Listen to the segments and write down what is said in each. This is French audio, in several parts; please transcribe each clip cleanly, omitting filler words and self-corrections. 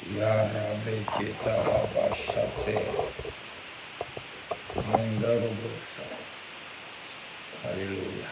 Yarabeketa Rabashate. Mandarobosha. Alléluia.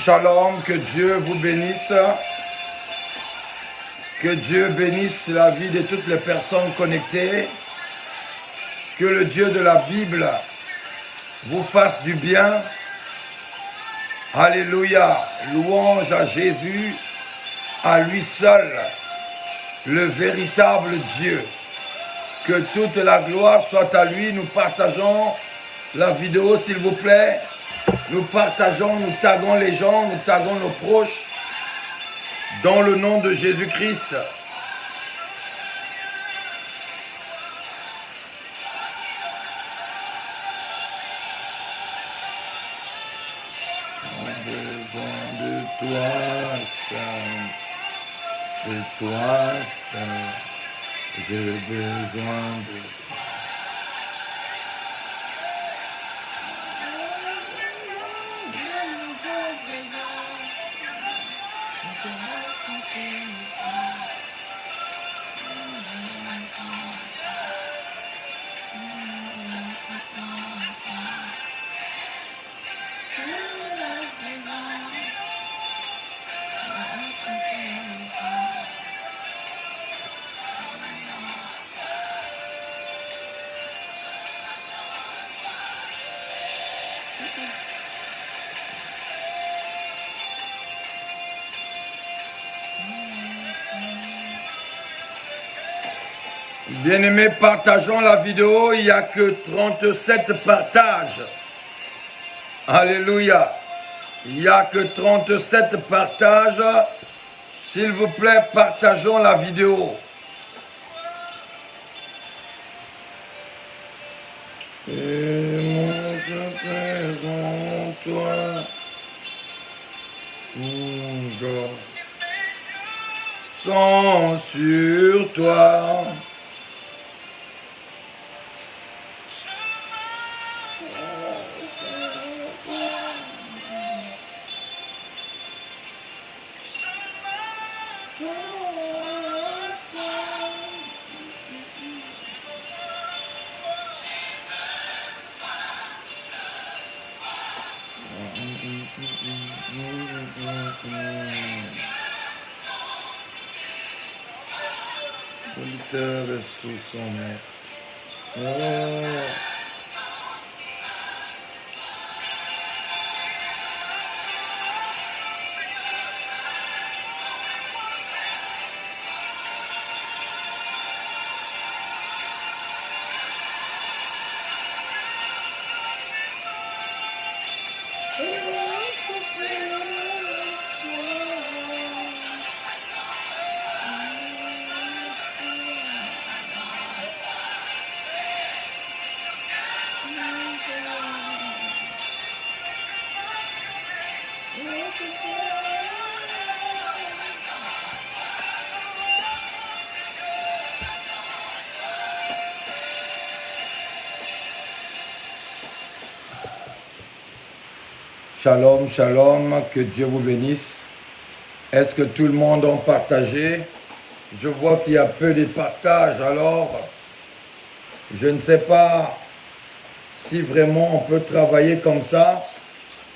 Shalom, que Dieu vous bénisse. Que Dieu bénisse la vie de toutes les personnes connectées. Que le Dieu de la Bible vous fasse du bien. Alléluia. Louange à Jésus, à lui seul, le véritable Dieu. Que toute la gloire soit à lui. Nous partageons la vidéo, s'il vous plaît. Nous partageons, nous taguons les gens, nous taguons nos proches. Dans le nom de Jésus-Christ. J'ai besoin de toi, Saint. De toi, Saint. J'ai besoin de toi. Bien-aimés, partageons la vidéo, il n'y a que 37 partages. Alléluia. Il n'y a que 37 partages. S'il vous plaît, partageons la vidéo. Et moi je présente toi, mon God, sont sur toi. Auditeur sous son maître. Oh. Shalom, shalom, que Dieu vous bénisse. Est-ce que tout le monde a partagé? Je vois qu'il y a peu de partage, alors je ne sais pas si vraiment on peut travailler comme ça,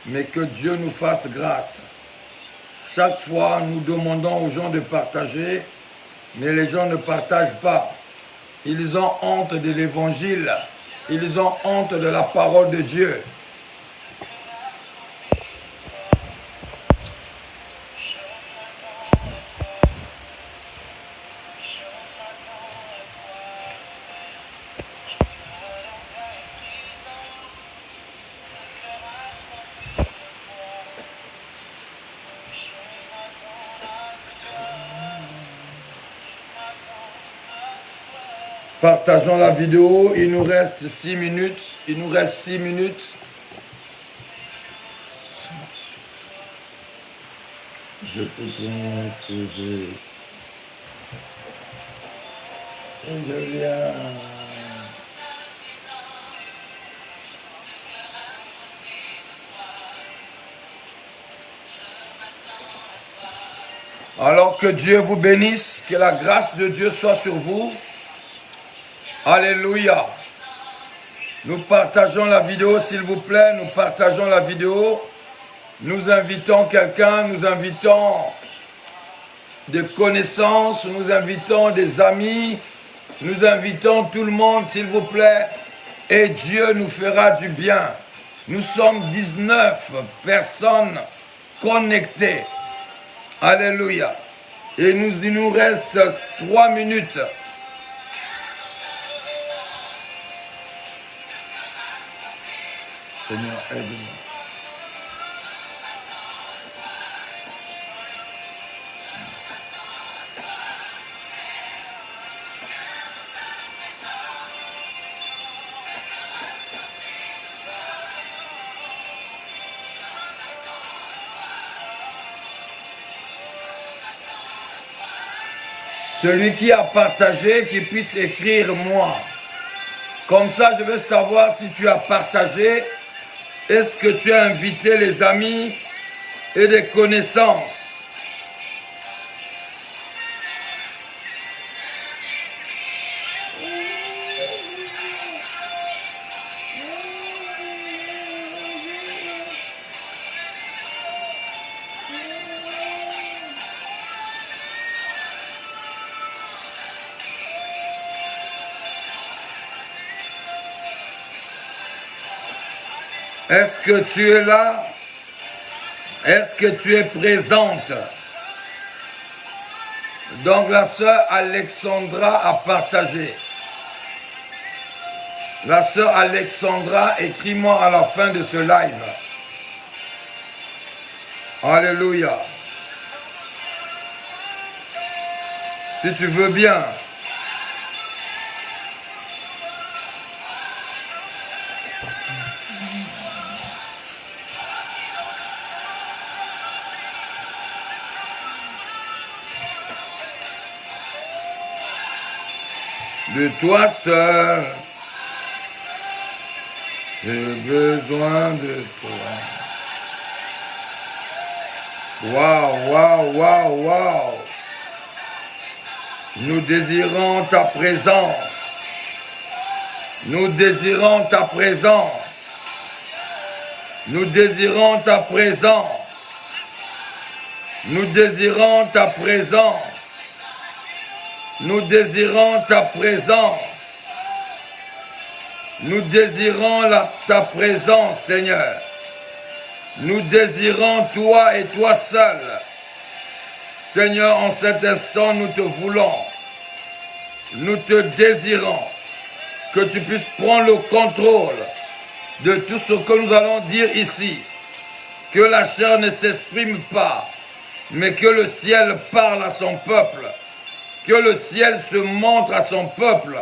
mais que Dieu nous fasse grâce. Chaque fois, nous demandons aux gens de partager, mais les gens ne partagent pas. Ils ont honte de l'évangile, ils ont honte de la parole de Dieu. Partageons la vidéo, il nous reste 6 minutes, Je peux je viens. Alors que Dieu vous bénisse, que la grâce de Dieu soit sur vous. Alléluia. Nous partageons la vidéo, s'il vous plaît. Nous partageons la vidéo. Nous invitons quelqu'un, nous invitons des connaissances, nous invitons des amis, nous invitons tout le monde, s'il vous plaît. Et Dieu nous fera du bien. Nous sommes 19 personnes connectées. Alléluia. Et il nous reste 3 minutes. Seigneur, aide-moi. Celui qui a partagé, qui puisse écrire moi. Comme ça, je veux savoir si tu as partagé. Est-ce que tu as invité les amis et des connaissances? Est-ce que tu es là? Est-ce que tu es présente? Donc la sœur Alexandra a partagé. La sœur Alexandra, écris-moi à la fin de ce live. Alléluia. Si tu veux bien. De toi seul, j'ai besoin de toi. Waouh, waouh, waouh, waouh. Nous désirons ta présence. Nous désirons ta présence. Nous désirons ta présence. Nous désirons ta présence. Nous désirons ta présence. Nous désirons ta présence, Seigneur. Nous désirons toi et toi seul. Seigneur, en cet instant, nous te voulons. Nous te désirons. Que tu puisses prendre le contrôle de tout ce que nous allons dire ici. Que la chair ne s'exprime pas, mais que le ciel parle à son peuple. Que le ciel se montre à son peuple.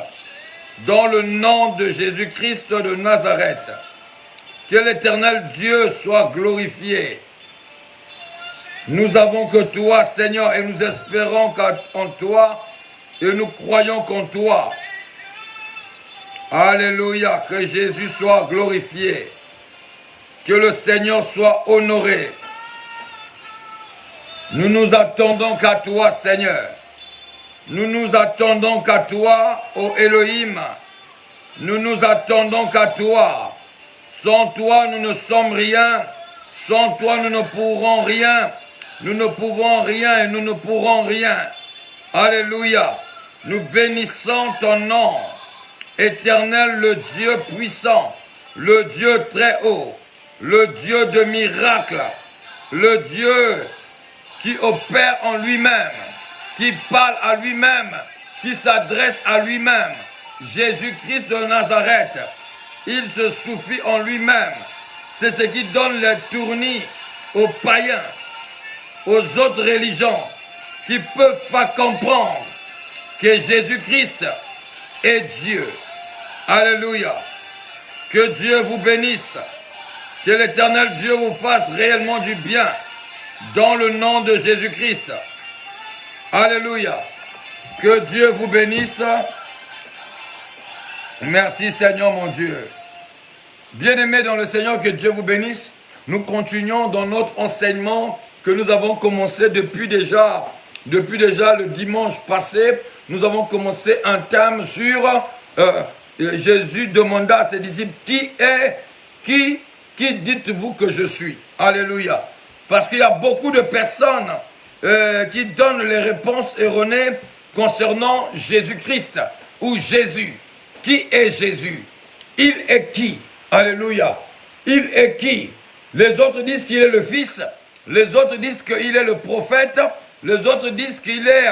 Dans le nom de Jésus-Christ de Nazareth. Que l'Éternel Dieu soit glorifié. Nous avons que toi, Seigneur, et nous espérons en toi, et nous croyons qu'en toi. Alléluia, que Jésus soit glorifié. Que le Seigneur soit honoré. Nous nous attendons qu'à toi, Seigneur. Nous nous attendons qu'à toi, ô Elohim. Nous nous attendons qu'à toi. Sans toi, nous ne sommes rien. Sans toi, nous ne pourrons rien. Nous ne pouvons rien et nous ne pourrons rien. Alléluia. Nous bénissons ton nom. Éternel, le Dieu puissant, le Dieu très haut, le Dieu de miracles, le Dieu qui opère en lui-même, qui parle à lui-même, qui s'adresse à lui-même. Jésus-Christ de Nazareth, il se suffit en lui-même. C'est ce qui donne les tournis aux païens, aux autres religions, qui ne peuvent pas comprendre que Jésus-Christ est Dieu. Alléluia. Que Dieu vous bénisse. Que l'Éternel Dieu vous fasse réellement du bien. Dans le nom de Jésus-Christ. Alléluia. Que Dieu vous bénisse. Merci Seigneur mon Dieu. Bien-aimés dans le Seigneur, que Dieu vous bénisse. Nous continuons dans notre enseignement que nous avons commencé depuis déjà le dimanche passé. Nous avons commencé un thème sur Jésus demanda à ses disciples, qui dites-vous que je suis? Alléluia. Parce qu'il y a beaucoup de personnes qui donnent les réponses erronées concernant Jésus-Christ ou Jésus. Qui est Jésus? Il est qui? Alléluia. Il est qui? Les autres disent qu'il est le Fils. Les autres disent qu'il est le prophète. Les autres disent qu'il est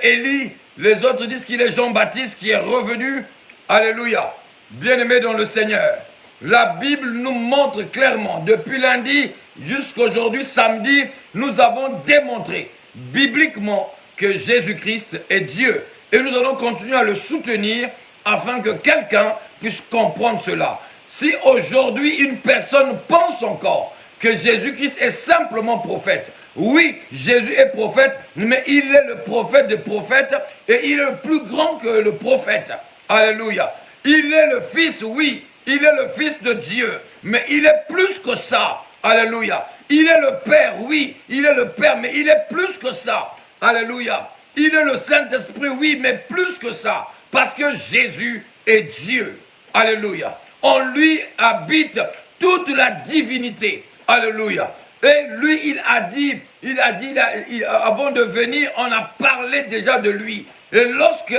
Élie. Les autres disent qu'il est Jean-Baptiste qui est revenu. Alléluia. Bien-aimés dans le Seigneur. La Bible nous montre clairement, depuis lundi jusqu'à aujourd'hui, samedi, nous avons démontré bibliquement que Jésus-Christ est Dieu. Et nous allons continuer à le soutenir afin que quelqu'un puisse comprendre cela. Si aujourd'hui une personne pense encore que Jésus-Christ est simplement prophète, oui, Jésus est prophète, mais il est le prophète des prophètes et il est le plus grand que le prophète. Alléluia. Il est le Fils, oui, il est le Fils de Dieu, mais il est plus que ça. Alléluia. Il est le Père, oui, il est le Père, mais il est plus que ça. Alléluia. Il est le Saint-Esprit, oui, mais plus que ça. Parce que Jésus est Dieu. Alléluia. En lui habite toute la divinité. Alléluia. Et lui, il a dit, avant de venir, on a parlé déjà de lui. Et lorsque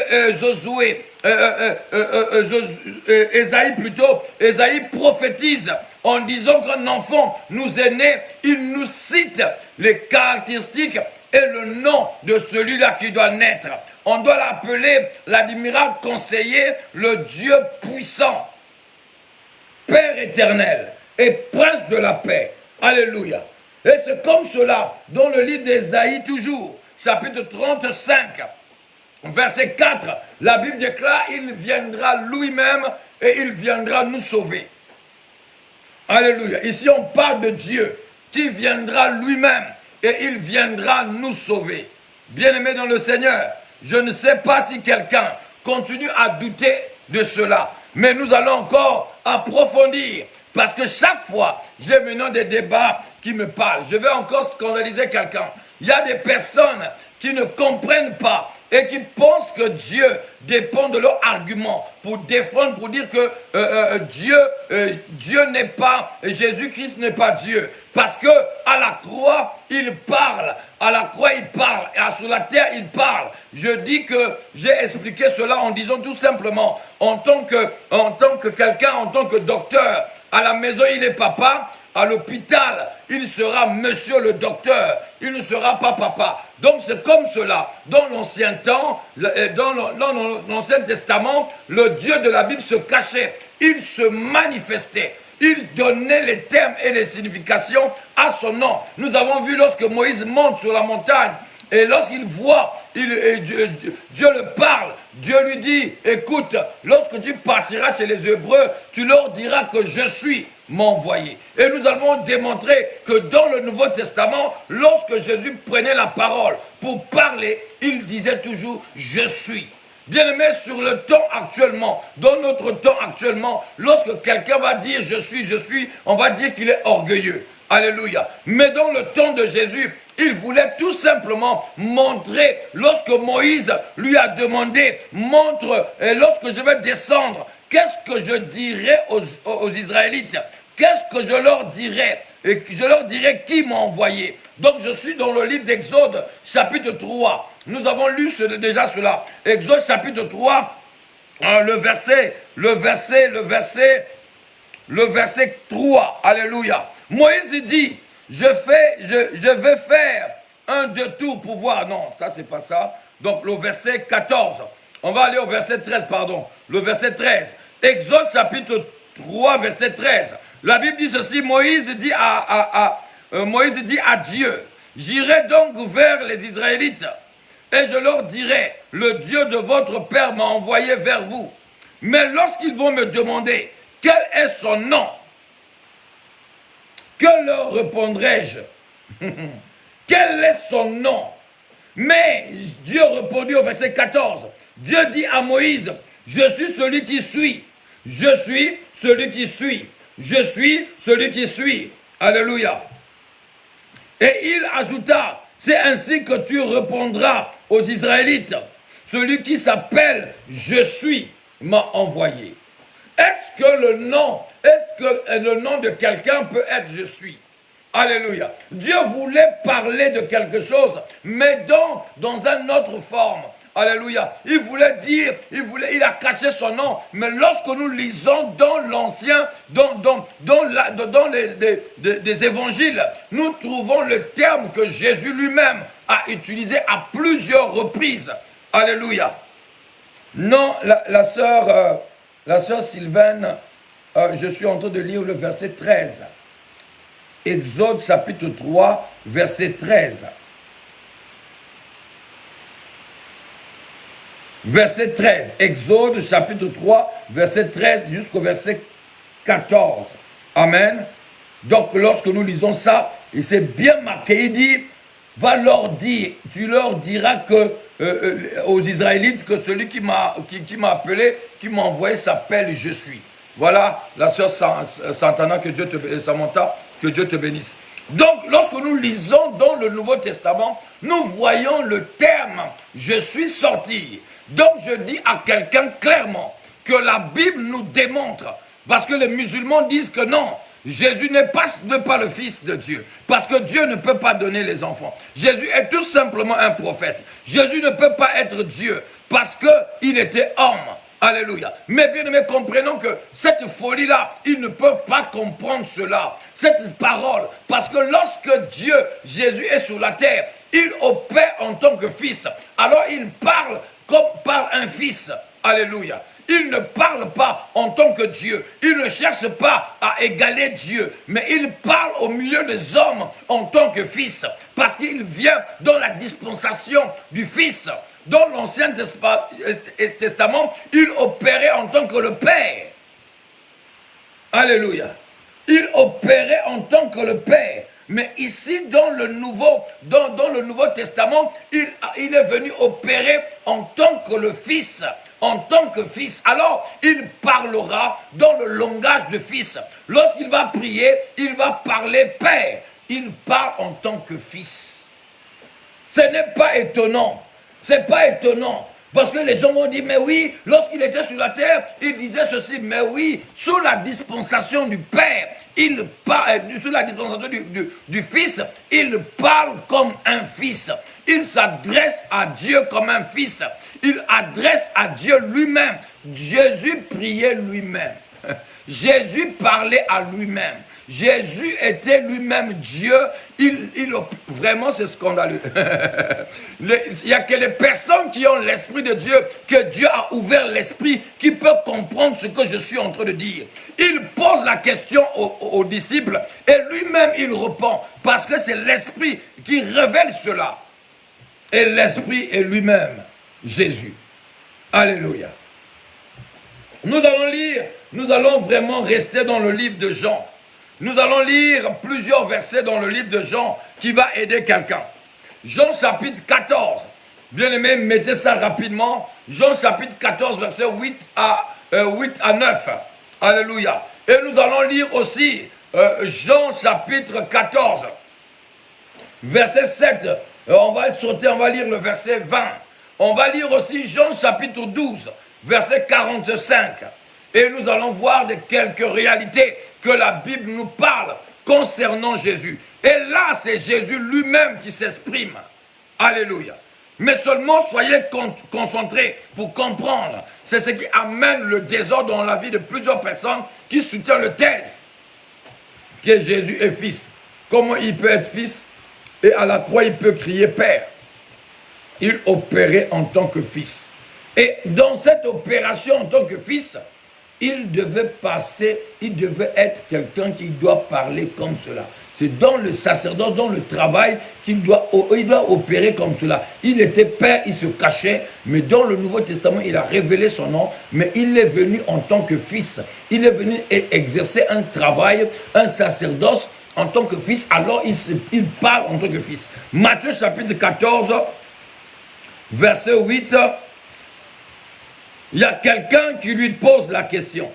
Ésaïe prophétise en disant qu'un enfant nous est né, il nous cite les caractéristiques et le nom de celui-là qui doit naître. On doit l'appeler l'admirable conseiller, le Dieu puissant, Père éternel et Prince de la paix. Alléluia. Et c'est comme cela, dans le livre d'Ésaïe toujours, chapitre 35, verset 4, la Bible déclare, il viendra lui-même et il viendra nous sauver. Alléluia. Ici on parle de Dieu qui viendra lui-même et il viendra nous sauver. Bien-aimés dans le Seigneur, je ne sais pas si quelqu'un continue à douter de cela, mais nous allons encore approfondir. Parce que chaque fois, j'ai maintenant des débats qui me parle. Je vais encore scandaliser quelqu'un. Il y a des personnes qui ne comprennent pas et qui pensent que Dieu dépend de leur argument pour défendre, pour dire que Dieu n'est pas, Jésus-Christ n'est pas Dieu. Parce que à la croix, il parle. À la croix, il parle. Et sur la terre, il parle. Je dis que j'ai expliqué cela en disant tout simplement, en tant que quelqu'un, en tant que docteur, à la maison, il est papa. À l'hôpital, il sera monsieur le docteur, il ne sera pas papa. Donc c'est comme cela. Dans l'ancien temps, dans l'Ancien Testament, le Dieu de la Bible se cachait, il se manifestait. Il donnait les termes et les significations à son nom. Nous avons vu lorsque Moïse monte sur la montagne, et lorsqu'il voit, Dieu le parle, Dieu lui dit, écoute, lorsque tu partiras chez les Hébreux, tu leur diras que je suis m'envoyé. Et nous allons démontrer que dans le Nouveau Testament, lorsque Jésus prenait la parole pour parler, il disait toujours « je suis ». Bien-aimé, sur le temps actuellement, dans notre temps actuellement, lorsque quelqu'un va dire « je suis », on va dire qu'il est orgueilleux. Alléluia. Mais dans le temps de Jésus, il voulait tout simplement montrer, lorsque Moïse lui a demandé, montre, et lorsque je vais descendre, qu'est-ce que je dirai aux Israélites? Qu'est-ce que je leur dirai? Et je leur dirai qui m'a envoyé. Donc je suis dans le livre d'Exode, chapitre 3. Nous avons lu déjà cela. Exode chapitre 3, le verset 3. Alléluia. Moïse dit, je vais faire un détour pour voir. Non, ça c'est pas ça. Donc le verset 14. On va aller au verset 13, pardon. Le verset 13. Exode chapitre 3, verset 13. La Bible dit ceci, Moïse dit à Dieu, j'irai donc vers les Israélites et je leur dirai, le Dieu de votre père m'a envoyé vers vous. Mais lorsqu'ils vont me demander, quel est son nom? Que leur répondrai-je? Quel est son nom? Mais Dieu répondit au verset 14. Dieu dit à Moïse, je suis celui qui suis. Je suis celui qui suis. Je suis celui qui suis. Alléluia. Et il ajouta, c'est ainsi que tu répondras aux Israélites. Celui qui s'appelle je suis m'a envoyé. Est-ce que le nom de quelqu'un peut être je suis? Alléluia. Dieu voulait parler de quelque chose, mais dans une autre forme. Alléluia. Il voulait dire, il a caché son nom. Mais lorsque nous lisons dans l'ancien, dans les évangiles, nous trouvons le terme que Jésus lui-même a utilisé à plusieurs reprises. Alléluia. Non, la sœur Sylvaine, je suis en train de lire le verset 13. Exode chapitre 3, verset 13. Verset 13. Exode chapitre 3, verset 13 jusqu'au verset 14. Amen. Donc lorsque nous lisons ça, il s'est bien marqué, il dit, va leur dire, tu leur diras que aux Israélites que celui qui m'a appelé, qui m'a envoyé s'appelle je suis. Voilà, la sœur Santana, Samantha, que Dieu te bénisse. Donc, lorsque nous lisons dans le Nouveau Testament, nous voyons le terme « je suis sorti ». Donc, je dis à quelqu'un clairement que la Bible nous démontre, parce que les musulmans disent que non, Jésus n'est pas le Fils de Dieu, parce que Dieu ne peut pas donner les enfants. Jésus est tout simplement un prophète. Jésus ne peut pas être Dieu, parce qu'il était homme. Alléluia. Mais bien aimé, comprenons que cette folie-là, ils ne peuvent pas comprendre cela, cette parole. Parce que lorsque Jésus est sur la terre, il opère en tant que fils. Alors il parle comme parle un fils. Alléluia. Il ne parle pas en tant que Dieu. Il ne cherche pas à égaler Dieu. Mais il parle au milieu des hommes en tant que fils. Parce qu'il vient dans la dispensation du fils. Dans l'Ancien Testament, il opérait en tant que le Père. Alléluia. Il opérait en tant que le Père. Mais ici, dans le Nouveau Testament, il est venu opérer en tant que le Fils. En tant que Fils. Alors, il parlera dans le langage de Fils. Lorsqu'il va prier, il va parler Père. il parle en tant que fils. Ce n'est pas étonnant. C'est pas étonnant. Parce que les gens vont dire, mais oui, lorsqu'il était sur la terre, il disait ceci, mais oui, sous la dispensation du Père, il parle, sous la dispensation du Fils, il parle comme un fils. Il s'adresse à Dieu comme un fils. Il adresse à Dieu lui-même. Jésus priait lui-même. Jésus parlait à lui-même. Jésus était lui-même Dieu. Vraiment, c'est scandaleux. Il n'y a que les personnes qui ont l'Esprit de Dieu, que Dieu a ouvert l'Esprit, qui peuvent comprendre ce que je suis en train de dire. Il pose la question aux disciples et lui-même il répond. Parce que c'est l'Esprit qui révèle cela. Et l'Esprit est lui-même Jésus. Alléluia. Nous allons vraiment rester dans le livre de Jean. Nous allons lire plusieurs versets dans le livre de Jean qui va aider quelqu'un. Jean chapitre 14. Bien aimé, mettez ça rapidement. Jean chapitre 14, verset 8 à 9. Alléluia. Et nous allons lire aussi Jean chapitre 14, verset 7. On va sauter, on va lire le verset 20. On va lire aussi Jean chapitre 12, verset 45. Et nous allons voir quelques réalités que la Bible nous parle concernant Jésus. Et là, c'est Jésus lui-même qui s'exprime. Alléluia. Mais seulement soyez concentrés pour comprendre. C'est ce qui amène le désordre dans la vie de plusieurs personnes qui soutiennent le thèse que Jésus est fils. Comment il peut être fils et à la croix il peut crier Père. Il opérait en tant que fils. Et dans cette opération en tant que fils, il devait être quelqu'un qui doit parler comme cela. C'est dans le sacerdoce, dans le travail, qu'il doit opérer comme cela. Il était père, il se cachait, mais dans le Nouveau Testament, il a révélé son nom, mais il est venu en tant que fils. Il est venu exercer un travail, un sacerdoce en tant que fils, alors il parle en tant que fils. Matthieu chapitre 14, verset 8, il y a quelqu'un qui lui pose la question.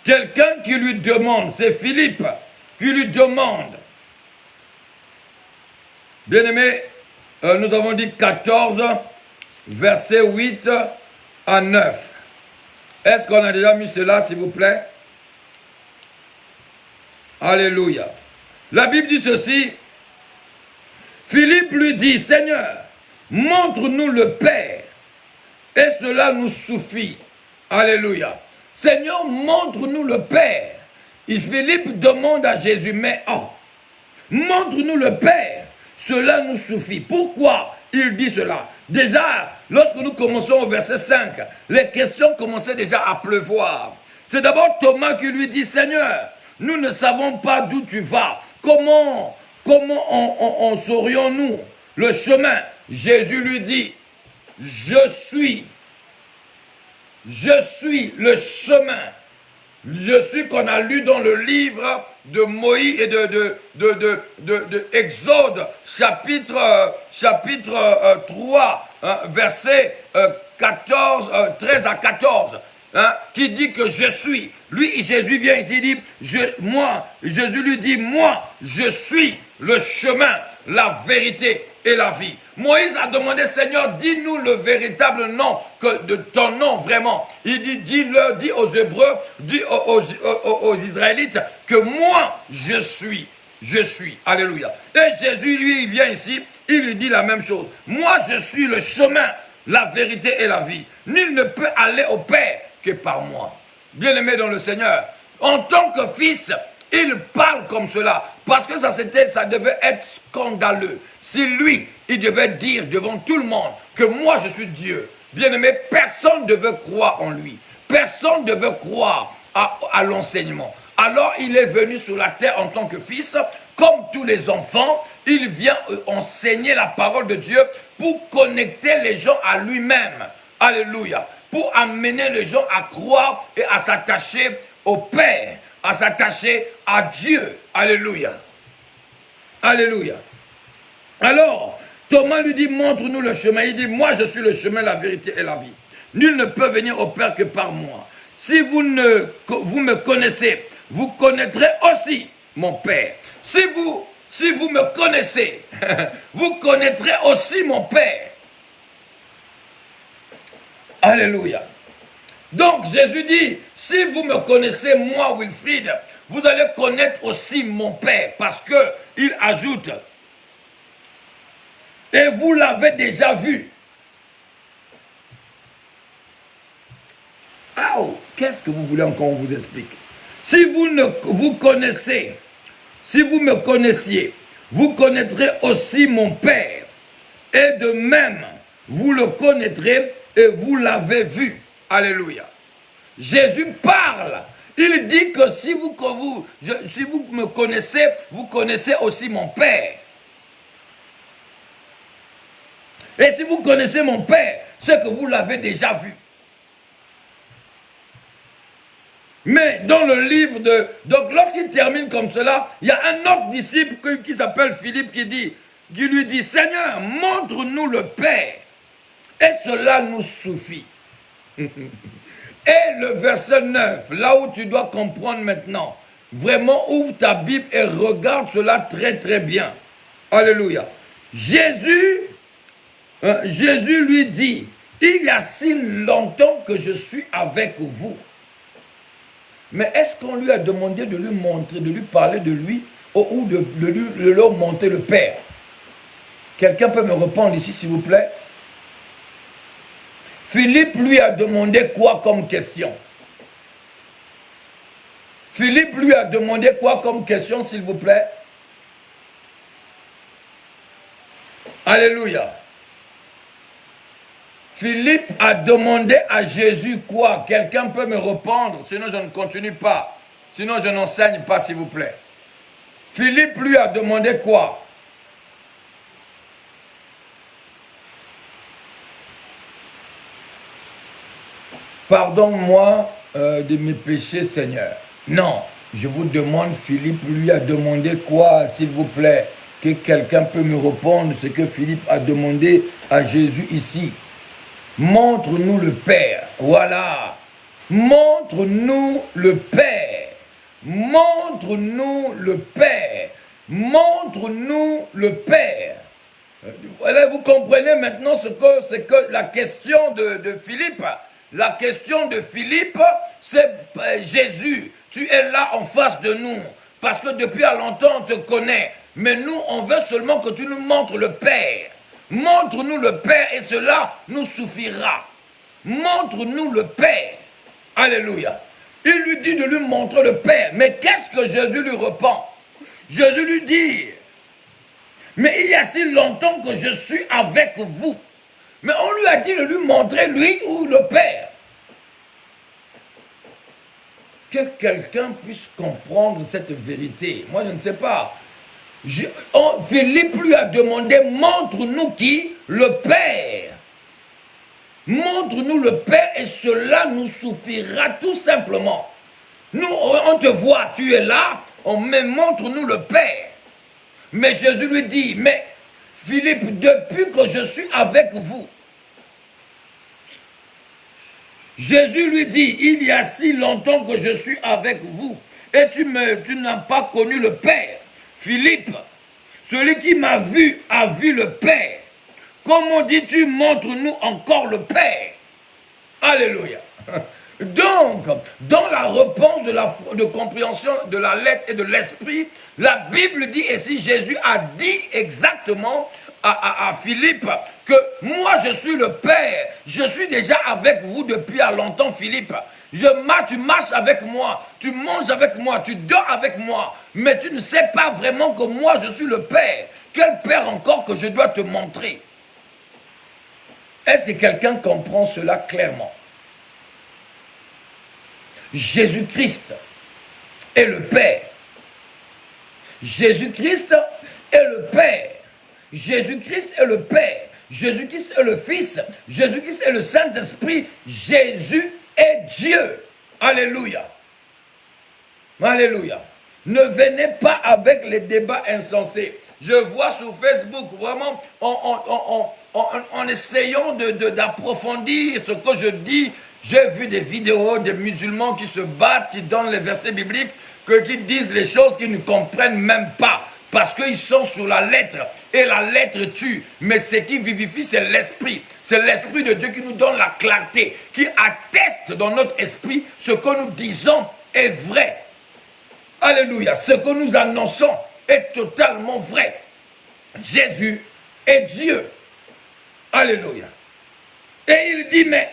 Quelqu'un qui lui demande, c'est Philippe qui lui demande. Bien-aimé, nous avons dit 14, verset 8 à 9. Est-ce qu'on a déjà mis cela, s'il vous plaît? Alléluia. La Bible dit ceci. Philippe lui dit, Seigneur, montre-nous le Père, et cela nous suffit. Alléluia. Seigneur, montre-nous le Père. Et Philippe demande à Jésus, mais montre-nous le Père, cela nous suffit. Pourquoi il dit cela? Déjà, lorsque nous commençons au verset 5, les questions commençaient déjà à pleuvoir. C'est d'abord Thomas qui lui dit, Seigneur, nous ne savons pas d'où tu vas. Comment en saurions-nous le chemin? Jésus lui dit, je suis le chemin. Je suis qu'on a lu dans le livre de Moïse et de Exode, chapitre 3, verset 13 à 14, qui dit que je suis. Lui, Jésus vient ici, il dit, Jésus lui dit, moi, je suis le chemin, la vérité et la vie. Moïse a demandé, Seigneur, dis-nous le véritable nom de ton nom vraiment. Il dit, dis aux Hébreux, dis aux Israélites que moi, je suis. Je suis. Alléluia. Et Jésus, lui, il vient ici, il lui dit la même chose. Moi, je suis le chemin, la vérité et la vie. Nul ne peut aller au Père que par moi. Bien-aimé dans le Seigneur, en tant que fils, il parle comme cela, parce que ça devait être scandaleux. Si lui, il devait dire devant tout le monde que moi je suis Dieu, bien-aimé, personne ne devait croire en lui. Personne ne devait croire à l'enseignement. Alors il est venu sur la terre en tant que fils, comme tous les enfants, il vient enseigner la parole de Dieu pour connecter les gens à lui-même. Alléluia. Pour amener les gens à croire et à s'attacher au Père, à s'attacher à Dieu. Alléluia. Alléluia. Alors, Thomas lui dit, montre-nous le chemin. Il dit, moi je suis le chemin, la vérité et la vie. Nul ne peut venir au Père que par moi. Si vous me connaissez, vous connaîtrez aussi mon Père. Si vous me connaissez, vous connaîtrez aussi mon Père. Alléluia. Donc Jésus dit, si vous me connaissez moi, Wilfrid, vous allez connaître aussi mon Père. Parce que il ajoute, et vous l'avez déjà vu. Ah, qu'est-ce que vous voulez encore qu'on vous explique? Si vous me connaissiez, vous connaîtrez aussi mon Père. Et de même, vous le connaîtrez et vous l'avez vu. Alléluia. Jésus parle. Il dit que si vous me connaissez, vous connaissez aussi mon Père. Et si vous connaissez mon Père, c'est que vous l'avez déjà vu. Mais dans le livre de... Donc lorsqu'il termine comme cela, il y a un autre disciple qui s'appelle Philippe qui lui dit, Seigneur, montre-nous le Père. Et cela nous suffit. Et le verset 9, là où tu dois comprendre maintenant, vraiment ouvre ta Bible et regarde cela très très bien. Alléluia. Jésus lui dit, il y a si longtemps que je suis avec vous. Mais est-ce qu'on lui a demandé de lui montrer, de lui parler de lui ou de leur montrer le Père? Quelqu'un peut me répondre ici, s'il vous plaît? Philippe lui a demandé quoi comme question? Philippe lui a demandé quoi comme question, s'il vous plaît? Alléluia. Philippe a demandé à Jésus quoi? Quelqu'un peut me répondre, sinon je ne continue pas. Sinon je n'enseigne pas, s'il vous plaît. Philippe lui a demandé quoi? Pardonne-moi de mes péchés, Seigneur. Non, je vous demande, Philippe lui a demandé quoi, s'il vous plaît? Que quelqu'un peut me répondre ce que Philippe a demandé à Jésus ici. Montre-nous le Père. Voilà. Montre-nous le Père. Montre-nous le Père. Montre-nous le Père. Voilà, vous comprenez maintenant ce que la question de Philippe. La question de Philippe, c'est Jésus, tu es là en face de nous. Parce que depuis longtemps on te connaît. Mais nous, on veut seulement que tu nous montres le Père. Montre-nous le Père et cela nous suffira. Montre-nous le Père. Alléluia. Il lui dit de lui montrer le Père. Mais qu'est-ce que Jésus lui répond? Jésus lui dit, mais il y a si longtemps que je suis avec vous. Mais on lui a dit de lui montrer lui ou le Père. Que quelqu'un puisse comprendre cette vérité. Moi, je ne sais pas. Philippe lui a demandé, montre-nous qui? Le Père. Montre-nous le Père et cela nous suffira tout simplement. Nous, on te voit, tu es là, mais montre-nous le Père. Mais Jésus lui dit, mais Philippe, depuis que je suis avec vous, Jésus lui dit, il y a si longtemps que je suis avec vous et tu n'as pas connu le Père. Philippe, celui qui m'a vu a vu le Père. Comment dis-tu, montre-nous encore le Père? Alléluia. Donc, dans la réponse de compréhension de la lettre et de l'esprit, la Bible dit, et si Jésus a dit exactement à Philippe que moi je suis le Père, je suis déjà avec vous depuis longtemps, Philippe. Tu marches avec moi, tu manges avec moi, tu dors avec moi, mais tu ne sais pas vraiment que moi je suis le Père. Quel Père encore que je dois te montrer? Est-ce que quelqu'un comprend cela clairement? Jésus-Christ est le Père. Jésus-Christ est le Père. Jésus-Christ est le Père. Jésus-Christ est le Fils. Jésus-Christ est le Saint-Esprit. Jésus est Dieu. Alléluia. Alléluia. Ne venez pas avec les débats insensés. Je vois sur Facebook, vraiment, en essayant d'approfondir ce que je dis, J'ai vu des vidéos de musulmans qui se battent, qui donnent les versets bibliques, qui disent les choses qu'ils ne comprennent même pas. Parce qu'ils sont sur la lettre. Et la lettre tue. Mais ce qui vivifie, c'est l'esprit. C'est l'esprit de Dieu qui nous donne la clarté. Qui atteste dans notre esprit ce que nous disons est vrai. Alléluia. Ce que nous annonçons est totalement vrai. Jésus est Dieu. Alléluia. Et il dit, mais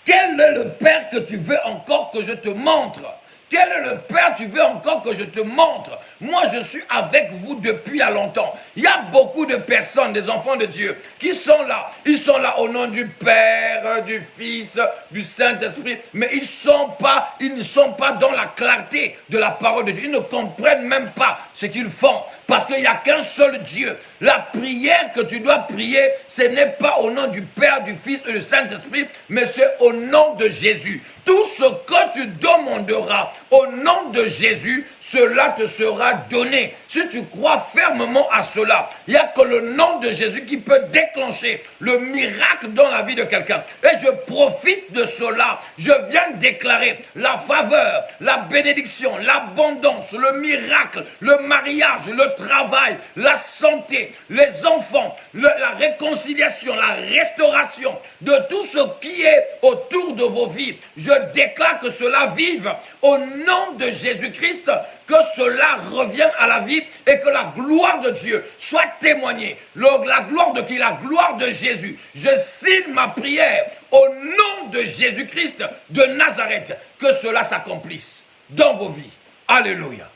quel est le Père que tu veux encore que je te montre? Quel est le Père tu veux encore que je te montre? Moi, je suis avec vous depuis à longtemps. Il y a beaucoup de personnes, des enfants de Dieu, qui sont là. Ils sont là au nom du Père, du Fils, du Saint-Esprit. Mais ils ne sont pas dans la clarté de la parole de Dieu. Ils ne comprennent même pas ce qu'ils font. Parce qu'il n'y a qu'un seul Dieu. La prière que tu dois prier, ce n'est pas au nom du Père, du Fils et du Saint-Esprit, mais c'est au nom de Jésus. Tout ce que tu demanderas au nom de Jésus, cela te sera donné. Si tu crois fermement à cela, il n'y a que le nom de Jésus qui peut déclencher le miracle dans la vie de quelqu'un. Et je profite de cela. Je viens déclarer la faveur, la bénédiction, l'abondance, le miracle, le mariage, le travail, la santé, les enfants, la réconciliation, la restauration de tout ce qui est autour de vos vies. Je déclare que cela vive au nom de Jésus-Christ, que cela revienne à la vie et que la gloire de Dieu soit témoignée. La gloire de qui? La gloire de Jésus. Je signe ma prière au nom de Jésus-Christ de Nazareth, que cela s'accomplisse dans vos vies. Alléluia.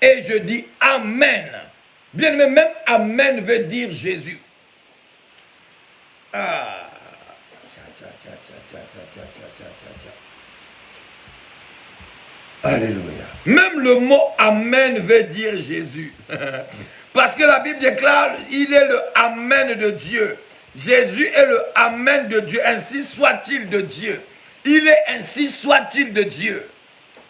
Et je dis Amen. Bien aimé, même Amen veut dire Jésus. Ah. Alléluia. Même le mot Amen veut dire Jésus. Parce que la Bible déclare, il est le Amen de Dieu. Jésus est le Amen de Dieu. Ainsi soit-il de Dieu. Il est ainsi soit-il de Dieu.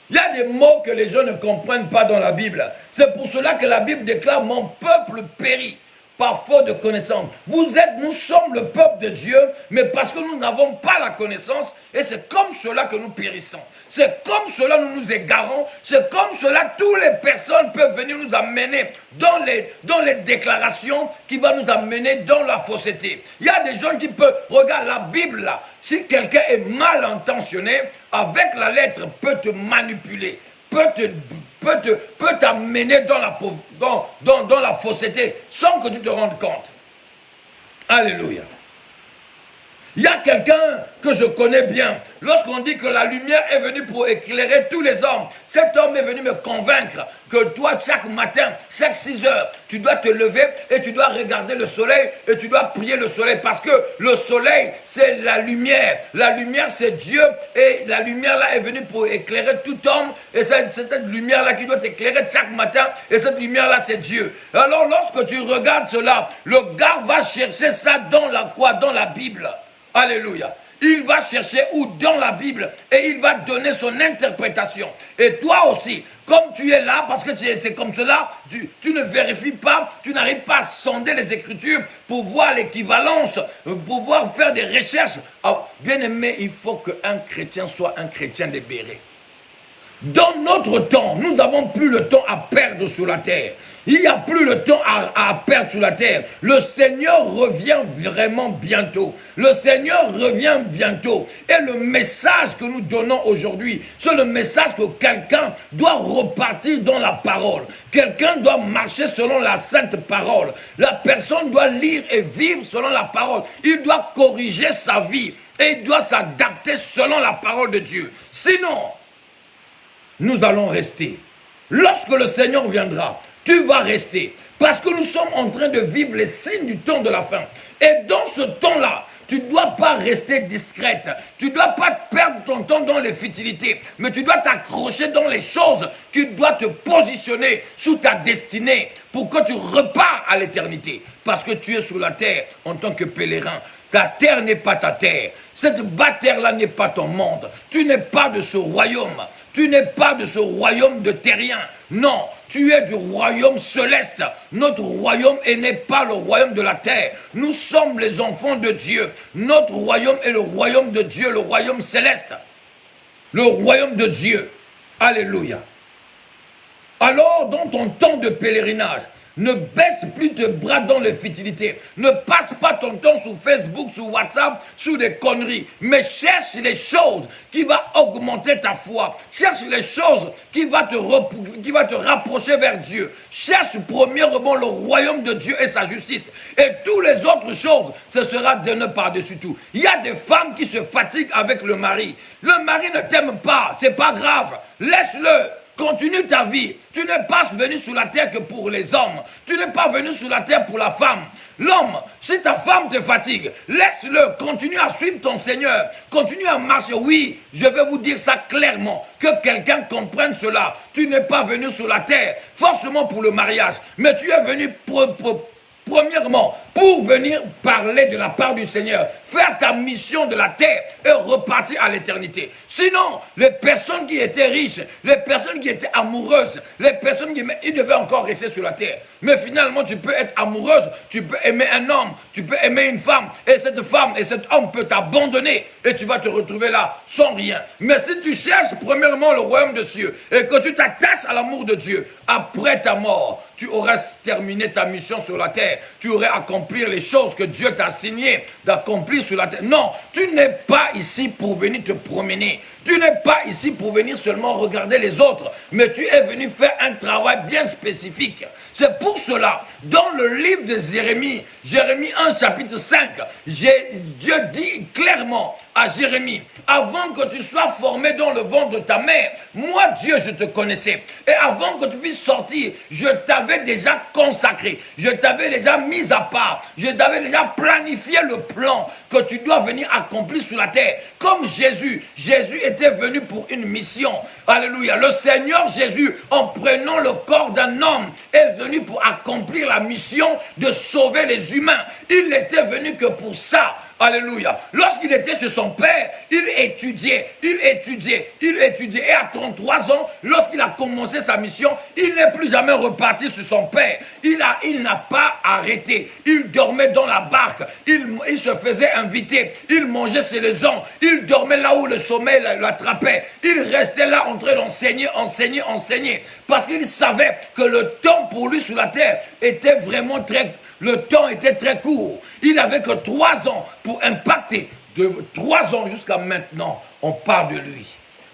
Il y a des mots que les gens ne comprennent pas dans la Bible. C'est pour cela que la Bible déclare, mon peuple périt par faute de connaissance. Nous sommes le peuple de Dieu, mais parce que nous n'avons pas la connaissance, et c'est comme cela que nous périssons. C'est comme cela nous nous égarons, c'est comme cela toutes les personnes peuvent venir nous amener dans les déclarations qui vont nous amener dans la fausseté. Il y a des gens qui peuvent, regarde la Bible là, si quelqu'un est mal intentionné, avec la lettre peut te manipuler, peut t'amener dans la fausseté sans que tu te rendes compte. Alléluia. Il y a quelqu'un que je connais bien. Lorsqu'on dit que la lumière est venue pour éclairer tous les hommes, cet homme est venu me convaincre que toi, chaque matin, chaque 6 heures, tu dois te lever et tu dois regarder le soleil et tu dois prier le soleil parce que le soleil, c'est la lumière. La lumière, c'est Dieu et la lumière là est venue pour éclairer tout homme et c'est cette lumière là qui doit t'éclairer chaque matin et cette lumière là, c'est Dieu. Alors, lorsque tu regardes cela, le gars va chercher ça dans la Bible. Alléluia. Il va chercher où dans la Bible et il va donner son interprétation. Et toi aussi, comme tu es là, parce que c'est comme cela, tu ne vérifies pas, tu n'arrives pas à sonder les Écritures pour voir l'équivalence, pour pouvoir faire des recherches. Alors, bien aimé, il faut qu'un chrétien soit un chrétien libéré. Dans notre temps, nous n'avons plus le temps à perdre sur la terre. Il n'y a plus le temps à perdre sur la terre. Le Seigneur revient vraiment bientôt. Le Seigneur revient bientôt. Et le message que nous donnons aujourd'hui, c'est le message que quelqu'un doit repartir dans la parole. Quelqu'un doit marcher selon la sainte parole. La personne doit lire et vivre selon la parole. Il doit corriger sa vie et il doit s'adapter selon la parole de Dieu. Sinon, nous allons rester. Lorsque le Seigneur viendra, tu vas rester. Parce que nous sommes en train de vivre les signes du temps de la fin. Et dans ce temps-là, tu ne dois pas rester discrète. Tu ne dois pas perdre ton temps dans les futilités. Mais tu dois t'accrocher dans les choses qui doivent te positionner sous ta destinée pour que tu repars à l'éternité. Parce que tu es sur la terre en tant que pèlerin. Ta terre n'est pas ta terre. Cette bas-terre-là n'est pas ton monde. Tu n'es pas de ce royaume. Tu n'es pas de ce royaume de terriens. Non, tu es du royaume céleste. Notre royaume n'est pas le royaume de la terre. Nous sommes les enfants de Dieu. Notre royaume est le royaume de Dieu, le royaume céleste. Le royaume de Dieu. Alléluia. Alors, dans ton temps de pèlerinage, ne baisse plus tes bras dans les futilités. Ne passe pas ton temps sur Facebook, sur WhatsApp, sur des conneries. Mais cherche les choses qui vont augmenter ta foi. Cherche les choses qui vont te rapprocher vers Dieu. Cherche premièrement le royaume de Dieu et sa justice. Et toutes les autres choses, ce sera donné par-dessus tout. Il y a des femmes qui se fatiguent avec le mari. Le mari ne t'aime pas, c'est pas grave. Laisse-le. Continue ta vie. Tu n'es pas venu sur la terre que pour les hommes. Tu n'es pas venu sur la terre pour la femme. L'homme, si ta femme te fatigue, laisse-le. Continue à suivre ton Seigneur. Continue à marcher. Oui, je vais vous dire ça clairement. Que quelqu'un comprenne cela. Tu n'es pas venu sur la terre forcément pour le mariage. Mais tu es venu premièrement, pour venir parler de la part du Seigneur, faire ta mission de la terre et repartir à l'éternité. Sinon, les personnes qui étaient riches, les personnes qui étaient amoureuses, les personnes qui aimaient, ils devaient encore rester sur la terre. Mais finalement, tu peux être amoureuse, tu peux aimer un homme, tu peux aimer une femme, et cette femme et cet homme peut t'abandonner, et tu vas te retrouver là sans rien. Mais si tu cherches premièrement le royaume de Dieu, et que tu t'attaches à l'amour de Dieu, après ta mort, tu auras terminé ta mission sur la terre. Tu aurais accompli les choses que Dieu t'a assignées d'accomplir sur la terre. Non, tu n'es pas ici pour venir te promener. Tu n'es pas ici pour venir seulement regarder les autres. Mais tu es venu faire un travail bien spécifique. C'est pour cela, dans le livre de Jérémie, Jérémie 1 chapitre 5, Dieu dit clairement à Jérémie, avant que tu sois formé dans le ventre de ta mère, moi Dieu je te connaissais. Et avant que tu puisses sortir, je t'avais déjà consacré. Je t'avais déjà mis à part. Je t'avais déjà planifié le plan que tu dois venir accomplir sur la terre. Comme Jésus. Jésus était venu pour une mission. Alléluia. Le Seigneur Jésus, en prenant le corps d'un homme, est venu pour accomplir la mission de sauver les humains. Il n'était venu que pour ça. Alléluia. Lorsqu'il était chez son père, il étudiait. Et à 33 ans, lorsqu'il a commencé sa mission, il n'est plus jamais reparti sur son père. Il n'a pas arrêté. Il dormait dans la barque. Il se faisait inviter. Il mangeait chez les gens. Il dormait là où le sommeil l'attrapait. Il restait là en train d'enseigner. Parce qu'il savait que le temps pour lui sur la terre était vraiment le temps était très court. Il n'avait que 3 ans pour impacter. De 3 ans jusqu'à maintenant, on parle de lui.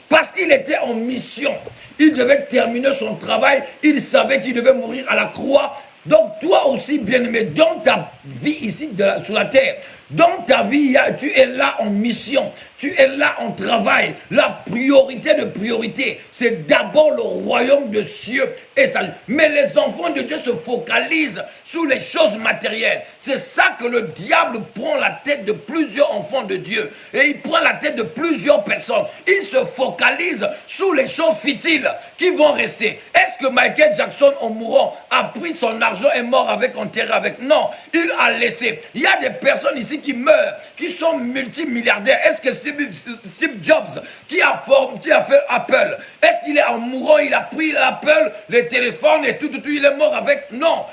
Parce qu'il était en mission. Il devait terminer son travail. Il savait qu'il devait mourir à la croix. Donc toi aussi, bien-aimé, dans ta vie ici sur la terre, dans ta vie, tu es là en mission, tu es là en travail. La priorité de priorité, c'est d'abord le royaume de Dieu et ça. Mais les enfants de Dieu se focalisent sur les choses matérielles. C'est ça que le diable prend la tête de plusieurs enfants de Dieu. Et il prend la tête de plusieurs personnes. Il se focalise sur les choses futiles qui vont rester. Est-ce que Michael Jackson, en mourant, a pris son argent et mort avec, enterré avec? Non, il a laissé. Il y a des personnes ici qui meurent, qui sont multimilliardaires. Est-ce que Steve Jobs, qui a fait Apple, est-ce qu'il est en mourant, il a pris l'Apple, les téléphones et tout, il est mort avec? Non.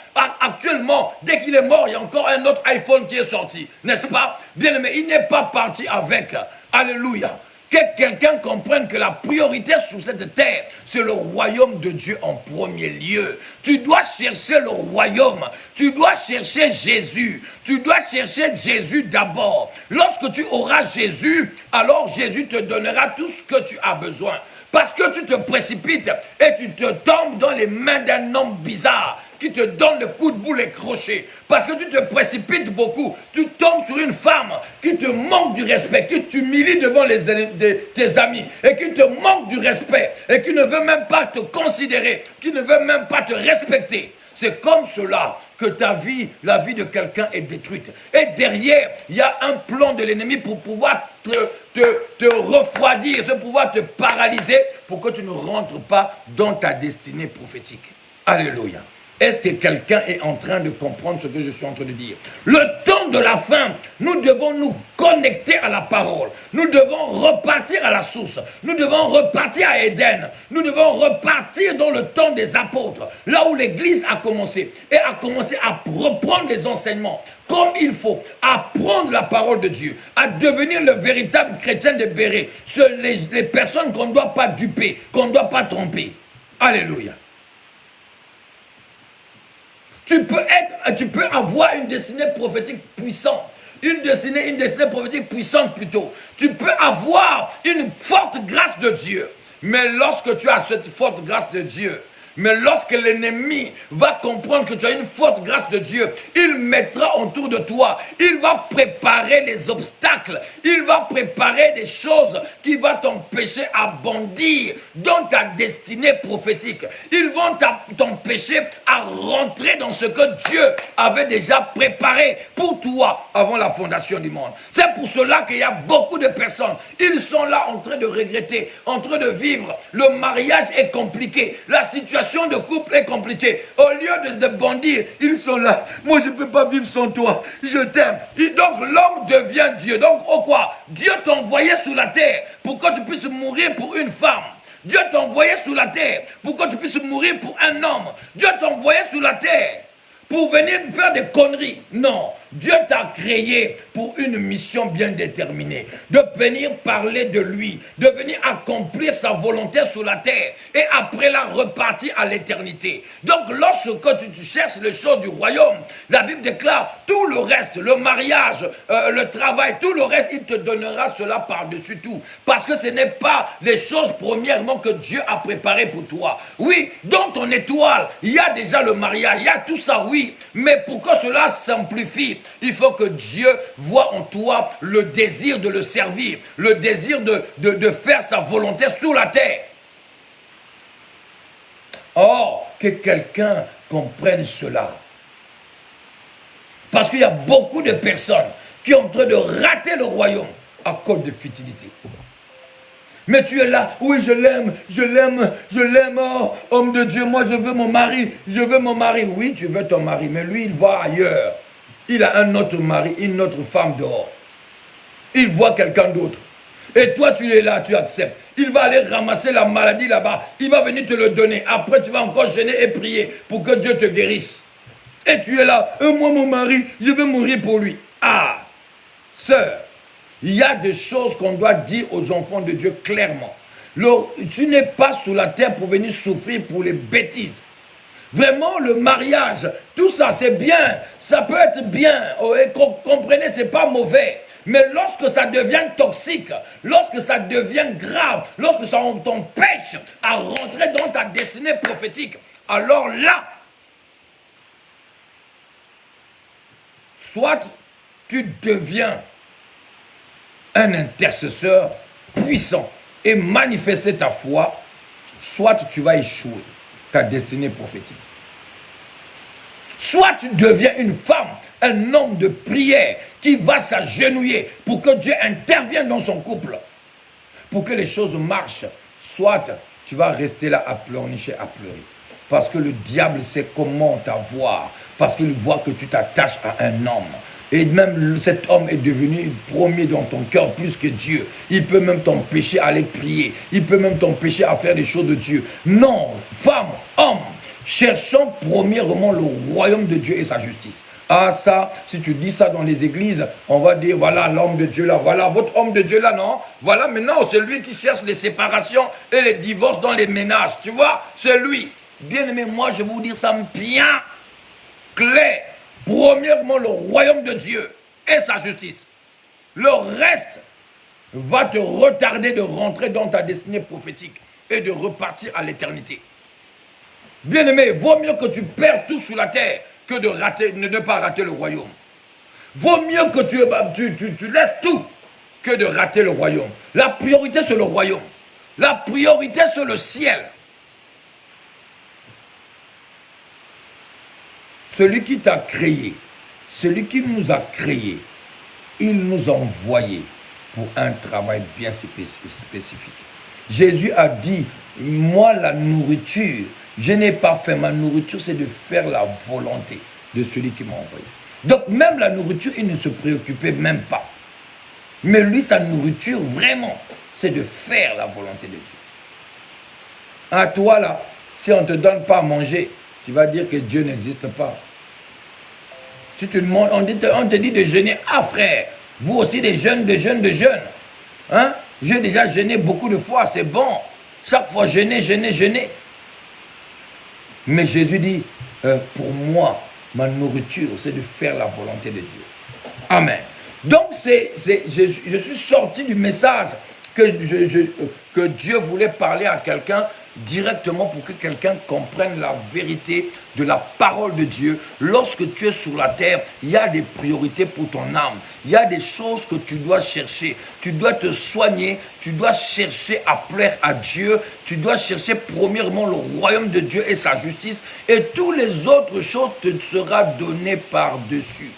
Actuellement, dès qu'il est mort, il y a encore un autre iPhone qui est sorti. N'est-ce pas? Bien aimé, il n'est pas parti avec. Alléluia. Que quelqu'un comprenne que la priorité sur cette terre, c'est le royaume de Dieu en premier lieu. Tu dois chercher le royaume. Tu dois chercher Jésus. Tu dois chercher Jésus d'abord. Lorsque tu auras Jésus, alors Jésus te donnera tout ce que tu as besoin. Parce que tu te précipites et tu te tombes dans les mains d'un homme bizarre qui te donne le coup de boule et crochet. Parce que tu te précipites beaucoup. Tu tombes sur une femme qui te manque du respect, qui t'humilie devant tes amis et qui te manque du respect et qui ne veut même pas te considérer, qui ne veut même pas te respecter. C'est comme cela que ta vie, la vie de quelqu'un est détruite. Et derrière, il y a un plan de l'ennemi pour pouvoir te refroidir, pour pouvoir te paralyser, pour que tu ne rentres pas dans ta destinée prophétique. Alléluia. Est-ce que quelqu'un est en train de comprendre ce que je suis en train de dire? Le temps de la fin, nous devons nous connecter à la parole. Nous devons repartir à la source. Nous devons repartir à Éden. Nous devons repartir dans le temps des apôtres, là où l'Église a commencé, et a commencé à reprendre les enseignements comme il faut, à prendre la parole de Dieu, à devenir le véritable chrétien de Béret, les personnes qu'on ne doit pas duper, qu'on ne doit pas tromper. Alléluia. Tu peux avoir une destinée prophétique puissante. Une destinée prophétique puissante plutôt. Tu peux avoir une forte grâce de Dieu. Mais lorsque tu as cette forte grâce de Dieu, mais lorsque l'ennemi va comprendre que tu as une forte grâce de Dieu, il mettra autour de toi, il va préparer les obstacles, il va préparer des choses qui vont t'empêcher à bondir dans ta destinée prophétique. Ils vont t'empêcher à rentrer dans ce que Dieu avait déjà préparé pour toi avant la fondation du monde. C'est pour cela qu'il y a beaucoup de personnes, ils sont là en train de regretter, en train de vivre. Le mariage est compliqué, la situation de couple est compliquée. Au lieu de bondir, ils sont là. Moi, je ne peux pas vivre sans toi. Je t'aime. Donc, l'homme devient Dieu. Donc, quoi? Dieu t'a envoyé sur la terre pour que tu puisses mourir pour une femme. Dieu t'a envoyé sur la terre pour que tu puisses mourir pour un homme. Dieu t'a envoyé sur la terre pour venir faire des conneries. Non, Dieu t'a créé pour une mission bien déterminée, de venir parler de lui, de venir accomplir sa volonté sur la terre et après la repartir à l'éternité. Donc lorsque tu cherches les choses du royaume, la Bible déclare tout le reste, le mariage, le travail, tout le reste, il te donnera cela par-dessus tout. Parce que ce n'est pas les choses premièrement que Dieu a préparées pour toi. Oui, dans ton étoile, il y a déjà le mariage, il y a tout ça, oui. Mais pour que cela s'amplifie, il faut que Dieu voie en toi le désir de le servir, le désir de faire sa volonté sur la terre. Or, que quelqu'un comprenne cela. Parce qu'il y a beaucoup de personnes qui sont en train de rater le royaume à cause de futilité. Mais tu es là, oui, je l'aime, oh, homme de Dieu, moi je veux mon mari. Oui, tu veux ton mari, mais lui, il va ailleurs. Il a un autre mari, une autre femme dehors. Il voit quelqu'un d'autre. Et toi, tu es là, tu acceptes. Il va aller ramasser la maladie là-bas. Il va venir te le donner. Après, tu vas encore gêner et prier pour que Dieu te guérisse. Et tu es là, moi, mon mari, je veux mourir pour lui. Ah, sœur. Il y a des choses qu'on doit dire aux enfants de Dieu clairement. Tu n'es pas sur la terre pour venir souffrir pour les bêtises. Vraiment, le mariage, tout ça, c'est bien. Ça peut être bien. Et comprenez, c'est pas mauvais. Mais lorsque ça devient toxique, lorsque ça devient grave, lorsque ça t'empêche à rentrer dans ta destinée prophétique, alors là, soit tu deviens un intercesseur puissant et manifester ta foi, soit tu vas échouer ta destinée prophétique. Soit tu deviens une femme, un homme de prière qui va s'agenouiller pour que Dieu intervienne dans son couple, pour que les choses marchent. Soit tu vas rester là à pleurnicher, à pleurer. Parce que le diable sait comment t'avoir, parce qu'il voit que tu t'attaches à un homme. Et même cet homme est devenu premier dans ton cœur plus que Dieu. Il peut même t'empêcher à aller prier. Il peut même t'empêcher à faire des choses de Dieu. Non, femme, homme, cherchons premièrement le royaume de Dieu et sa justice. Ah ça, si tu dis ça dans les églises, on va dire, voilà l'homme de Dieu là, voilà votre homme de Dieu là, non? Voilà maintenant, c'est lui qui cherche les séparations et les divorces dans les ménages. Tu vois, c'est lui. Bien aimé, moi je vais vous dire ça bien clair. Premièrement, le royaume de Dieu et sa justice. Le reste va te retarder de rentrer dans ta destinée prophétique et de repartir à l'éternité. Bien-aimé, vaut mieux que tu perds tout sur la terre que de ne pas rater le royaume. Vaut mieux que tu laisses tout que de rater le royaume. La priorité, c'est le royaume. La priorité, c'est le ciel. Celui qui t'a créé, celui qui nous a créés, il nous a envoyés pour un travail bien spécifique. Jésus a dit, moi la nourriture, je n'ai pas faim, ma nourriture c'est de faire la volonté de celui qui m'a envoyé. Donc même la nourriture, il ne se préoccupait même pas. Mais lui, sa nourriture, vraiment, c'est de faire la volonté de Dieu. À toi, là, si on ne te donne pas à manger, tu vas dire que Dieu n'existe pas. Si tu on te dit de jeûner. Ah frère, vous aussi des jeunes. Hein? J'ai déjà jeûné beaucoup de fois, c'est bon. Chaque fois jeûner. Mais Jésus dit, pour moi, ma nourriture, c'est de faire la volonté de Dieu. Amen. Donc, je suis sorti du message que Dieu voulait parler à quelqu'un directement pour que quelqu'un comprenne la vérité de la parole de Dieu. Lorsque tu es sur la terre, il y a des priorités pour ton âme. Il y a des choses que tu dois chercher. Tu dois te soigner. Tu dois chercher à plaire à Dieu. Tu dois chercher premièrement le royaume de Dieu et sa justice. Et toutes les autres choses te seront données par-dessus.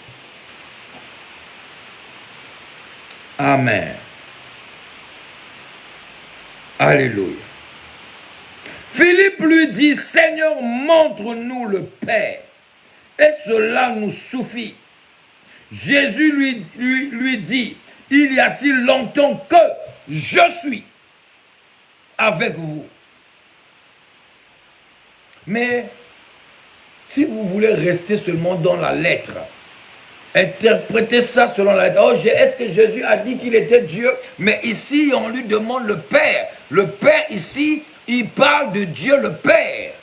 Amen. Alléluia. Philippe lui dit, Seigneur, montre-nous le Père, et cela nous suffit. Jésus lui dit, il y a si longtemps que je suis avec vous. Mais si vous voulez rester seulement dans la lettre, interprétez ça selon la lettre. Oh, est-ce que Jésus a dit qu'il était Dieu? Mais ici, on lui demande le Père. Le Père, ici, il parle de Dieu le Père.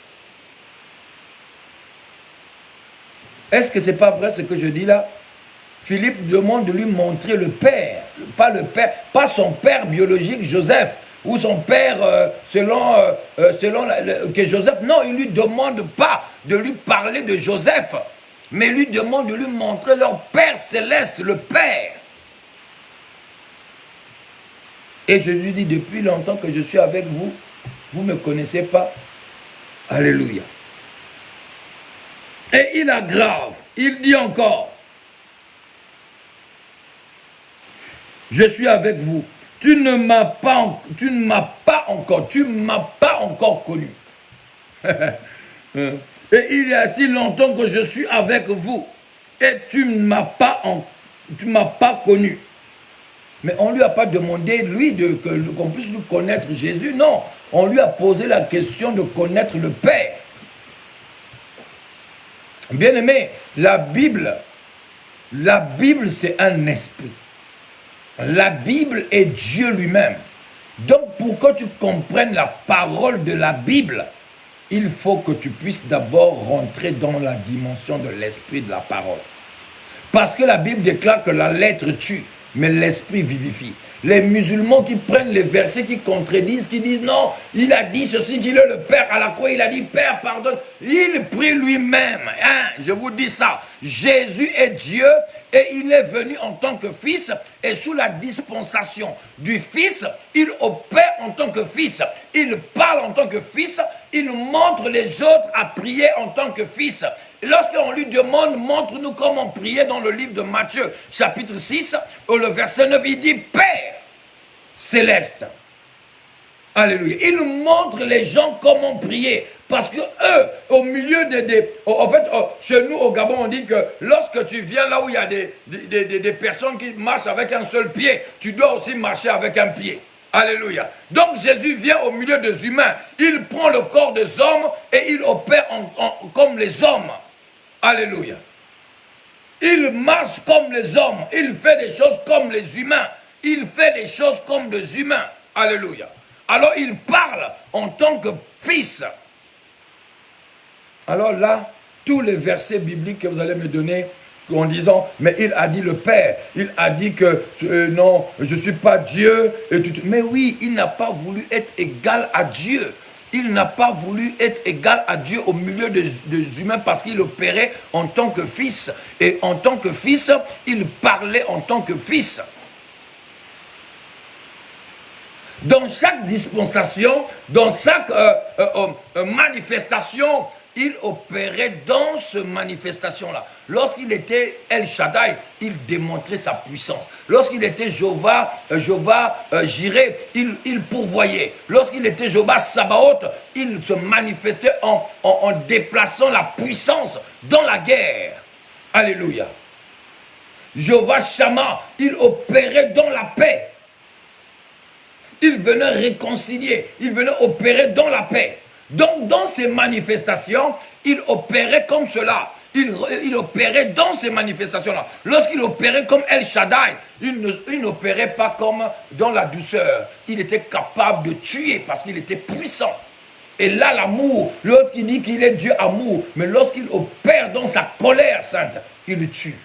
Est-ce que ce n'est pas vrai ce que je dis là? Philippe demande de lui montrer le Père. Pas le Père, pas son père biologique, Joseph, ou son père que Joseph. Non, il ne lui demande pas de lui parler de Joseph, mais lui demande de lui montrer leur Père céleste, le Père. Et je lui dis, depuis longtemps que je suis avec vous, vous ne me connaissez pas. Alléluia. Et il aggrave, il dit encore, je suis avec vous. Tu ne m'as pas encore connu. Et il y a si longtemps que je suis avec vous. Et tu ne m'as pas connu. Mais on ne lui a pas demandé, lui, qu'on puisse lui connaître Jésus. Non, on lui a posé la question de connaître le Père. Bien-aimé, la Bible, c'est un esprit. La Bible est Dieu lui-même. Donc, pour que tu comprennes la parole de la Bible, il faut que tu puisses d'abord rentrer dans la dimension de l'esprit de la parole. Parce que la Bible déclare que la lettre tue, mais l'esprit vivifie. Les musulmans qui prennent les versets qui contredisent, qui disent non, il a dit ceci, qu'il est le Père à la croix, il a dit Père pardonne. Il prie lui-même, hein, je vous dis ça. Jésus est Dieu et il est venu en tant que fils et sous la dispensation du fils, il opère en tant que fils, il parle en tant que fils, il montre les autres à prier en tant que fils. Lorsqu'on lui demande, montre-nous comment prier dans le livre de Matthieu, chapitre 6, au verset 9, il dit Père céleste. Alléluia. Il montre les gens comment prier. Parce que eux, au milieu chez nous au Gabon, on dit que lorsque tu viens là où il y a des personnes qui marchent avec un seul pied, tu dois aussi marcher avec un pied. Alléluia. Donc Jésus vient au milieu des humains. Il prend le corps des hommes et il opère comme les hommes. Alléluia. Il marche comme les hommes. Il fait des choses comme les humains. Il fait des choses comme des humains. Alléluia. Alors il parle en tant que fils. Alors là, tous les versets bibliques que vous allez me donner en disant, mais il a dit le Père, il a dit que non, je ne suis pas Dieu. Mais oui, il n'a pas voulu être égal à Dieu. Il n'a pas voulu être égal à Dieu au milieu des humains parce qu'il opérait en tant que fils. Et en tant que fils, il parlait en tant que fils. Dans chaque dispensation, dans chaque manifestation, il opérait dans cette manifestation-là. Lorsqu'il était El Shaddai, il démontrait sa puissance. Lorsqu'il était Jéhovah Jireh, il pourvoyait. Lorsqu'il était Jéhovah Sabaoth, il se manifestait en déplaçant la puissance dans la guerre. Alléluia. Jéhovah Shammah, il opérait dans la paix. Il venait réconcilier, il venait opérer dans la paix. Donc, dans ces manifestations, il opérait comme cela. Il opérait dans ces manifestations-là. Lorsqu'il opérait comme El Shaddai, il n'opérait pas comme dans la douceur. Il était capable de tuer parce qu'il était puissant. Et là, l'amour, l'autre qui dit qu'il est Dieu amour, mais lorsqu'il opère dans sa colère sainte, il le tue.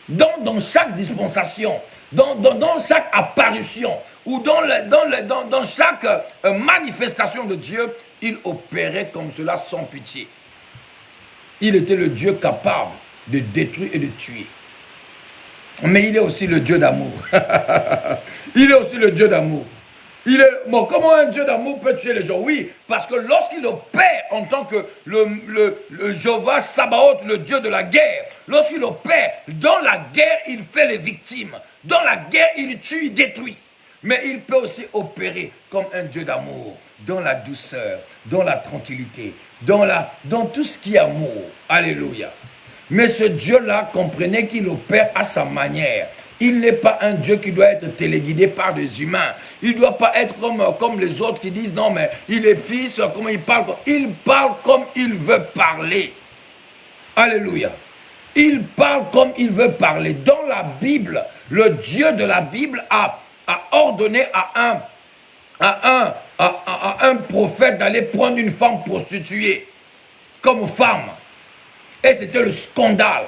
Dans chaque dispensation, dans chaque apparition, ou dans chaque manifestation de Dieu, il opérait comme cela sans pitié. Il était le Dieu capable de détruire et de tuer. Mais il est aussi le Dieu d'amour. Il est aussi le Dieu d'amour. Comment un Dieu d'amour peut tuer les gens? Oui, parce que lorsqu'il opère en tant que le Jéhovah Sabaoth, le Dieu de la guerre, lorsqu'il opère dans la guerre, il fait les victimes. Dans la guerre, il tue, il détruit. Mais il peut aussi opérer comme un Dieu d'amour, dans la douceur, dans la tranquillité, dans tout ce qui est amour. Alléluia. Mais ce Dieu-là, comprenez qu'il opère à sa manière. Il n'est pas un Dieu qui doit être téléguidé par des humains. Il ne doit pas être comme les autres qui disent non, mais il est fils, comment il parle? Il parle comme il veut parler. Alléluia. Il parle comme il veut parler. Dans la Bible, le Dieu de la Bible a ordonné à un prophète d'aller prendre une femme prostituée comme femme. Et c'était le scandale.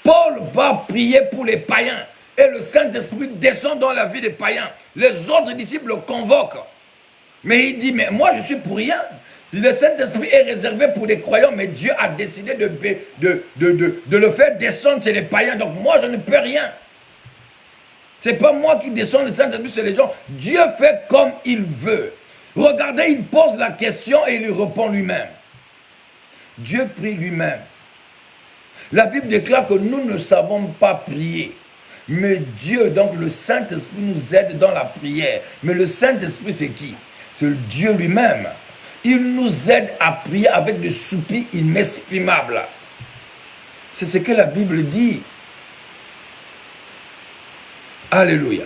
Paul va prier pour les païens. Et le Saint-Esprit descend dans la vie des païens. Les autres disciples le convoquent. Mais il dit, mais moi je suis pour rien. Le Saint-Esprit est réservé pour les croyants, mais Dieu a décidé de le faire descendre chez les païens. Donc moi je ne peux rien. Ce n'est pas moi qui descends le Saint-Esprit chez les gens. Dieu fait comme il veut. Regardez, il pose la question et il lui répond lui-même. Dieu prie lui-même. La Bible déclare que nous ne savons pas prier. Mais Dieu, donc le Saint-Esprit nous aide dans la prière. Mais le Saint-Esprit, c'est qui? C'est Dieu lui-même. Il nous aide à prier avec des soupirs inexprimables. C'est ce que la Bible dit. Alléluia.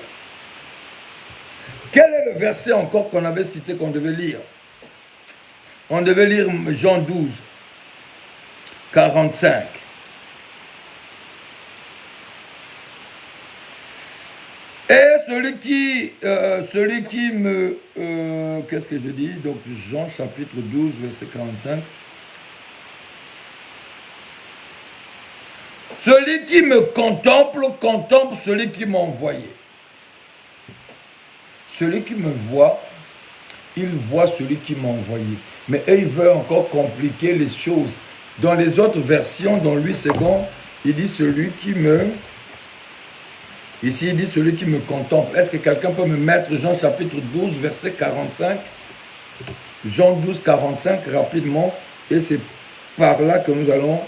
Quel est le verset encore qu'on avait cité, qu'on devait lire? On devait lire Jean 12, 45. Et celui qui me... qu'est-ce que je dis? Donc Jean chapitre 12, verset 45. Celui qui me contemple, contemple celui qui m'a envoyé. Celui qui me voit, il voit celui qui m'a envoyé. Mais eux, ils veulent encore compliquer les choses. Dans les autres versions, dans Louis II, il dit celui qui me... Ici, il dit celui qui me contemple. Est-ce que quelqu'un peut me mettre Jean chapitre 12, verset 45? Jean 12, 45, rapidement. Et c'est par là que nous allons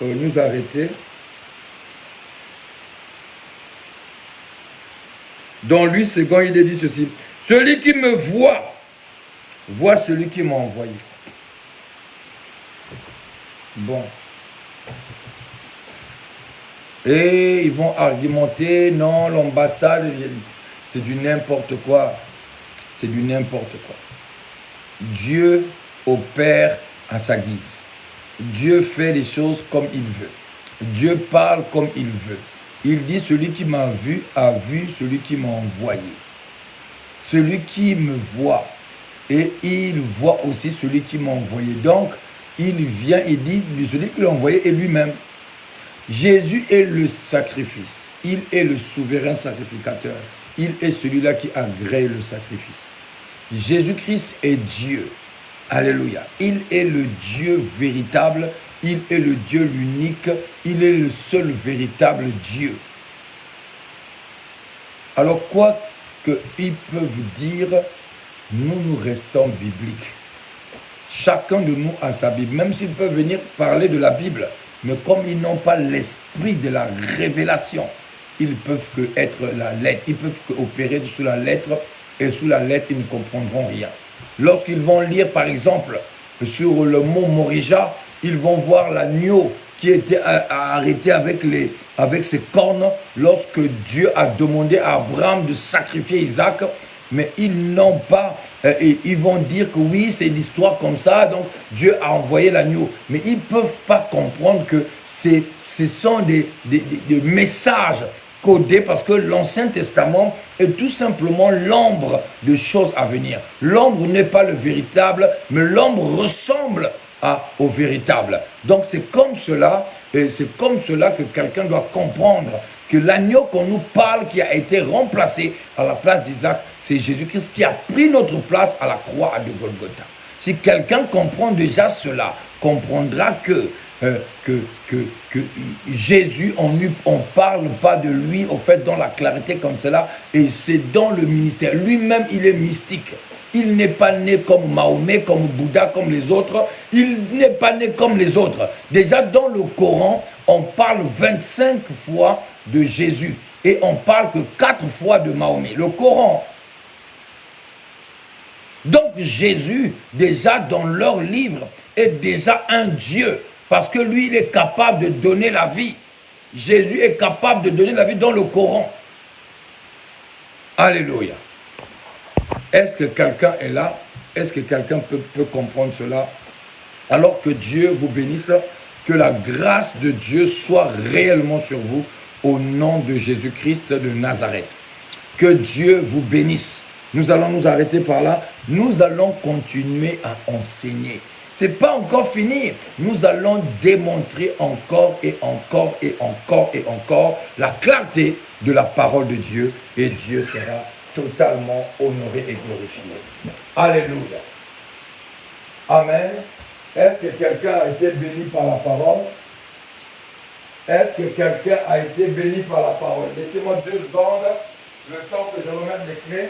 nous arrêter. Dans lui, second, il est dit ceci. Celui qui me voit, voit celui qui m'a envoyé. Bon. Et ils vont argumenter, non, l'ambassade, c'est du n'importe quoi. C'est du n'importe quoi. Dieu opère à sa guise. Dieu fait les choses comme il veut. Dieu parle comme il veut. Il dit, celui qui m'a vu a vu celui qui m'a envoyé. Celui qui me voit, et il voit aussi celui qui m'a envoyé. Donc, il vient et dit, celui qui l'a envoyé est lui-même. Jésus est le sacrifice. Il est le souverain sacrificateur. Il est celui-là qui agrée le sacrifice. Jésus-Christ est Dieu. Alléluia. Il est le Dieu véritable. Il est le Dieu l'unique. Il est le seul véritable Dieu. Alors, quoi qu'ils peuvent dire, nous restons bibliques. Chacun de nous a sa Bible. Même s'ils peuvent venir parler de la Bible, mais comme ils n'ont pas l'esprit de la révélation, ils peuvent que être la lettre. Ils peuvent que opérer sous la lettre, et sous la lettre, ils ne comprendront rien. Lorsqu'ils vont lire, par exemple, sur le mont Morija, ils vont voir l'agneau qui était arrêté avec ses cornes lorsque Dieu a demandé à Abraham de sacrifier Isaac. Mais ils n'ont pas, ils vont dire que oui, c'est une histoire comme ça, donc Dieu a envoyé l'agneau. Mais ils ne peuvent pas comprendre que ce sont des messages codés, parce que l'Ancien Testament est tout simplement l'ombre de choses à venir. L'ombre n'est pas le véritable, mais l'ombre ressemble au véritable. Donc c'est comme cela, et c'est comme cela que quelqu'un doit comprendre que l'agneau qu'on nous parle, qui a été remplacé à la place d'Isaac, c'est Jésus-Christ qui a pris notre place à la croix de Golgotha. Si quelqu'un comprend déjà cela, comprendra que Jésus, on ne parle pas de lui, au fait, dans la clarté comme cela, et c'est dans le ministère. Lui-même, il est mystique. Il n'est pas né comme Mahomet, comme Bouddha, comme les autres. Il n'est pas né comme les autres. Déjà, dans le Coran, on parle 25 fois de Jésus et on parle que 4 fois de Mahomet. Le Coran. Donc, Jésus, déjà dans leur livre, est déjà un Dieu. Parce que lui, il est capable de donner la vie. Jésus est capable de donner la vie dans le Coran. Alléluia. Est-ce que quelqu'un est là? Est-ce que quelqu'un peut comprendre cela? Alors que Dieu vous bénisse, que la grâce de Dieu soit réellement sur vous au nom de Jésus-Christ de Nazareth. Que Dieu vous bénisse. Nous allons nous arrêter par là. Nous allons continuer à enseigner. Ce n'est pas encore fini. Nous allons démontrer encore et encore et encore et encore la clarté de la parole de Dieu, et Dieu sera totalement honoré et glorifié. Alléluia. Amen. Est-ce que quelqu'un a été béni par la parole? Est-ce que quelqu'un a été béni par la parole? Laissez-moi 2 secondes, le temps que je remette les clés.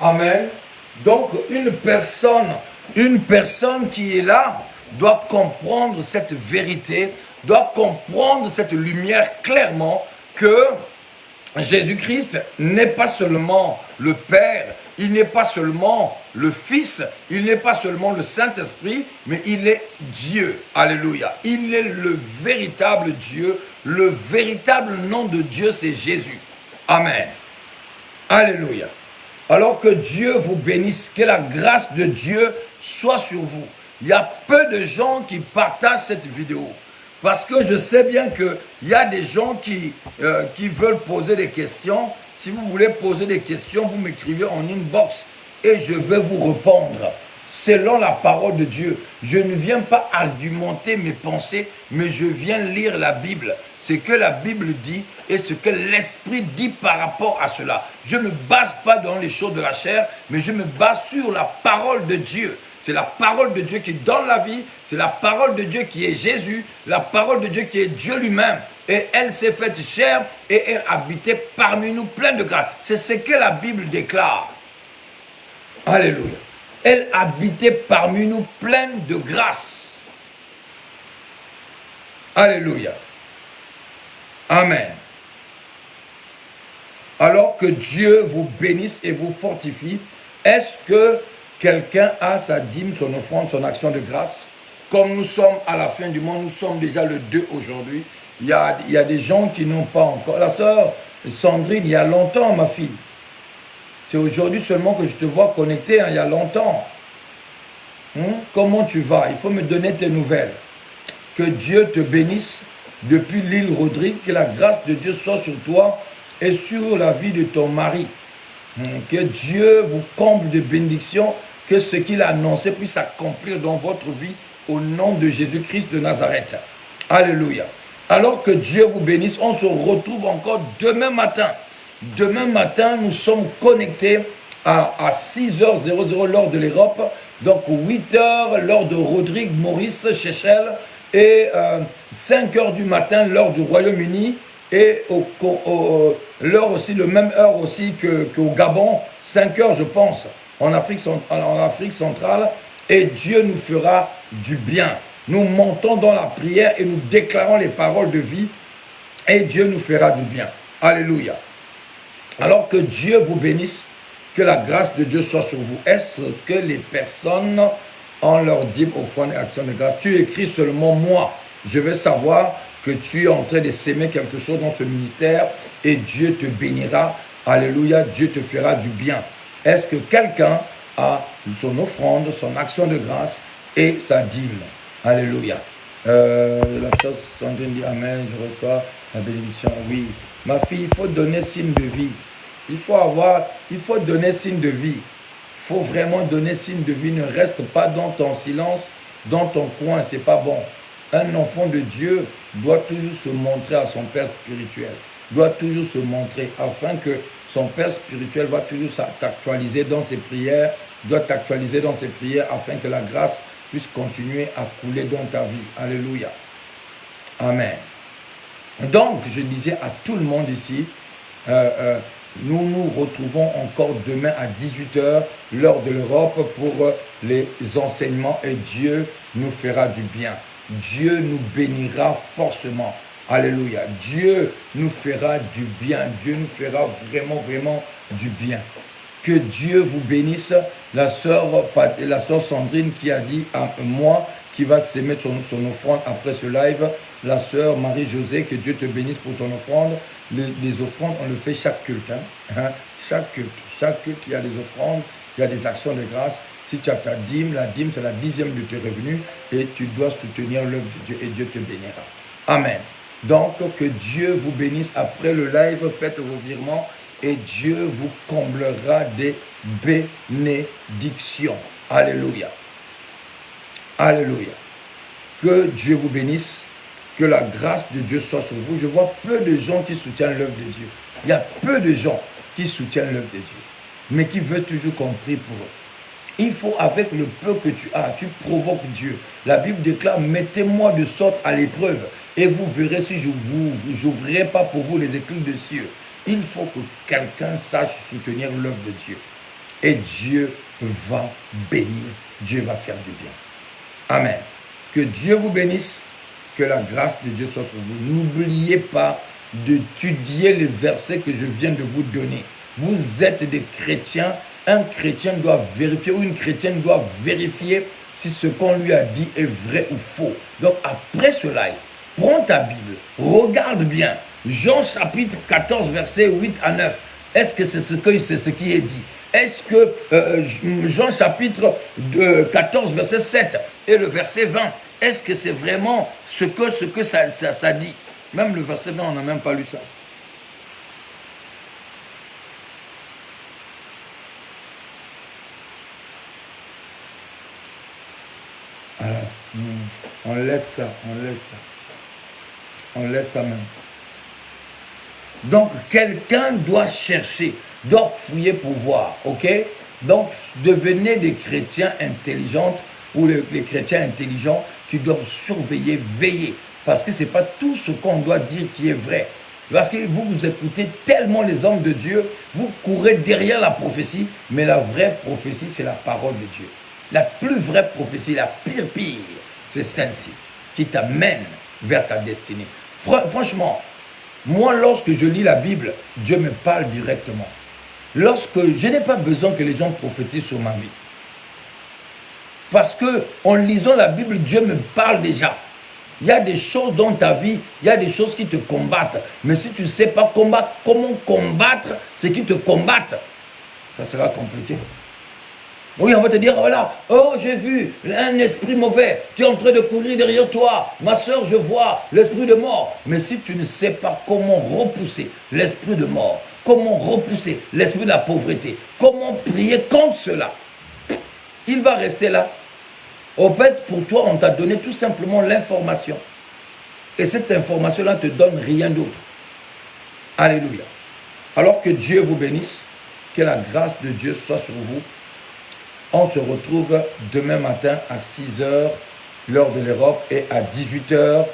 Amen. Donc, une personne qui est là doit comprendre cette vérité, doit comprendre cette lumière clairement, que Jésus-Christ n'est pas seulement le Père, il n'est pas seulement le Fils, il n'est pas seulement le Saint-Esprit, mais il est Dieu. Alléluia. Il est le véritable Dieu. Le véritable nom de Dieu, c'est Jésus. Amen. Alléluia. Alors que Dieu vous bénisse, que la grâce de Dieu soit sur vous. Il y a peu de gens qui partagent cette vidéo. Parce que je sais bien qu'il y a des gens qui veulent poser des questions. Si vous voulez poser des questions, vous m'écrivez en inbox et je vais vous répondre selon la parole de Dieu. Je ne viens pas argumenter mes pensées, mais je viens lire la Bible. Ce que la Bible dit et ce que l'Esprit dit par rapport à cela. Je ne me base pas dans les choses de la chair, mais je me base sur la parole de Dieu. C'est la parole de Dieu qui donne la vie, c'est la parole de Dieu qui est Jésus, la parole de Dieu qui est Dieu lui-même. Et elle s'est faite chair et elle habitait parmi nous pleine de grâce. C'est ce que la Bible déclare. Alléluia. Elle habitait parmi nous pleine de grâce. Alléluia. Amen. Alors que Dieu vous bénisse et vous fortifie, est-ce que quelqu'un a sa dîme, son offrande, son action de grâce? Comme nous sommes à la fin du monde, nous sommes déjà le 2 aujourd'hui. Il y a des gens qui n'ont pas encore. La sœur Sandrine, il y a longtemps, ma fille. C'est aujourd'hui seulement que je te vois connecté, hein, il y a longtemps. Comment tu vas? Il faut me donner tes nouvelles. Que Dieu te bénisse depuis l'île Rodrigue, que la grâce de Dieu soit sur toi et sur la vie de ton mari. Que Dieu vous comble de bénédictions, que ce qu'il a annoncé puisse s'accomplir dans votre vie au nom de Jésus-Christ de Nazareth. Alléluia. Alors que Dieu vous bénisse, on se retrouve encore demain matin. Demain matin, nous sommes connectés à 6h00 l'heure de l'Europe, donc 8h l'heure de Rodrigue, Maurice, Seychelles, et 5h du matin l'heure du Royaume-Uni, Et l'heure aussi, le même heure aussi qu'au Gabon, 5 heures je pense, en Afrique centrale, et Dieu nous fera du bien. Nous montons dans la prière et nous déclarons les paroles de vie, et Dieu nous fera du bien. Alléluia. Alors que Dieu vous bénisse, que la grâce de Dieu soit sur vous. Est-ce que les personnes ont leur dîme, offrande et action de grâce? Tu écris seulement moi. Je veux savoir que tu es en train de s'aimer quelque chose dans ce ministère et Dieu te bénira. Alléluia, Dieu te fera du bien. Est-ce que quelqu'un a son offrande, son action de grâce et sa dîme? Alléluia. La sœur Sandrine dit Amen, je reçois la bénédiction. Oui, ma fille, il faut donner signe de vie. Il faut donner signe de vie. Il faut vraiment donner signe de vie. Ne reste pas dans ton silence, dans ton coin, c'est pas bon. Un enfant de Dieu doit toujours se montrer à son Père spirituel, doit toujours se montrer afin que son Père spirituel va toujours t'actualiser dans ses prières, doit t'actualiser dans ses prières afin que la grâce puisse continuer à couler dans ta vie. Alléluia. Amen. Donc, je disais à tout le monde ici, nous nous retrouvons encore demain à 18 h, l'heure de l'Europe, pour les enseignements et Dieu nous fera du bien. Dieu nous bénira forcément. Alléluia. Dieu nous fera du bien. Dieu nous fera vraiment, vraiment du bien. Que Dieu vous bénisse. La sœur Sandrine qui a dit à moi, qui va s'aimer son offrande après ce live. La sœur Marie-Josée, que Dieu te bénisse pour ton offrande. Les offrandes, on le fait chaque culte. Chaque culte, il y a des offrandes, il y a des actions de grâce. Si tu as ta dîme, la dîme, c'est la 10e de tes revenus et tu dois soutenir l'œuvre de Dieu et Dieu te bénira. Amen. Donc, que Dieu vous bénisse. Après le live, faites vos virements et Dieu vous comblera des bénédictions. Alléluia. Alléluia. Que Dieu vous bénisse. Que la grâce de Dieu soit sur vous. Je vois peu de gens qui soutiennent l'œuvre de Dieu. Il y a peu de gens qui soutiennent l'œuvre de Dieu, mais qui veulent toujours qu'on prie pour eux. Il faut, avec le peu que tu as, tu provoques Dieu. La Bible déclare, mettez-moi de sorte à l'épreuve et vous verrez si je n'ouvrirai pas pour vous les écluses des cieux. Il faut que quelqu'un sache soutenir l'œuvre de Dieu. Et Dieu va bénir. Dieu va faire du bien. Amen. Que Dieu vous bénisse. Que la grâce de Dieu soit sur vous. N'oubliez pas d'étudier les versets que je viens de vous donner. Vous êtes des chrétiens. Un chrétien doit vérifier ou une chrétienne doit vérifier si ce qu'on lui a dit est vrai ou faux. Donc après ce live, prends ta Bible, regarde bien. Jean chapitre 14, verset 8 à 9. Est-ce que c'est ce qui est dit? Est-ce que Jean chapitre 14, verset 7 et le verset 20, est-ce que c'est vraiment ce que ça dit? Même le verset 20, on n'a même pas lu ça. Alors, on laisse ça, on laisse ça même. Donc, quelqu'un doit chercher, doit fouiller pour voir, ok? Donc, devenez des chrétiens intelligents ou les chrétiens intelligents qui doivent surveiller, veiller. Parce que ce n'est pas tout ce qu'on doit dire qui est vrai. Parce que vous écoutez tellement les hommes de Dieu, vous courez derrière la prophétie, mais la vraie prophétie, c'est la parole de Dieu. La plus vraie prophétie, la pire, c'est celle-ci, qui t'amène vers ta destinée. Franchement, moi, lorsque je lis la Bible, Dieu me parle directement. Je n'ai pas besoin que les gens prophétisent sur ma vie. Parce que en lisant la Bible, Dieu me parle déjà. Il y a des choses dans ta vie, il y a des choses qui te combattent. Mais si tu ne sais pas comment combattre ce qui te combattent, ça sera compliqué. Oui, on va te dire, voilà, oh, j'ai vu un esprit mauvais, tu es en train de courir derrière toi. Ma soeur, je vois l'esprit de mort. Mais si tu ne sais pas comment repousser l'esprit de mort, comment repousser l'esprit de la pauvreté, comment prier contre cela, il va rester là. Au fait, pour toi, on t'a donné tout simplement l'information. Et cette information-là ne te donne rien d'autre. Alléluia. Alors que Dieu vous bénisse, que la grâce de Dieu soit sur vous. On se retrouve demain matin à 6 h, l'heure de l'Europe, et à 18 h,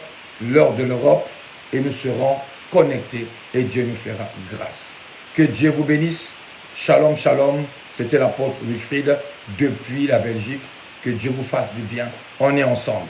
l'heure de l'Europe. Et nous serons connecter et Dieu nous fera grâce. Que Dieu vous bénisse. Shalom, shalom. C'était l'apôtre Wilfried depuis la Belgique. Que Dieu vous fasse du bien. On est ensemble.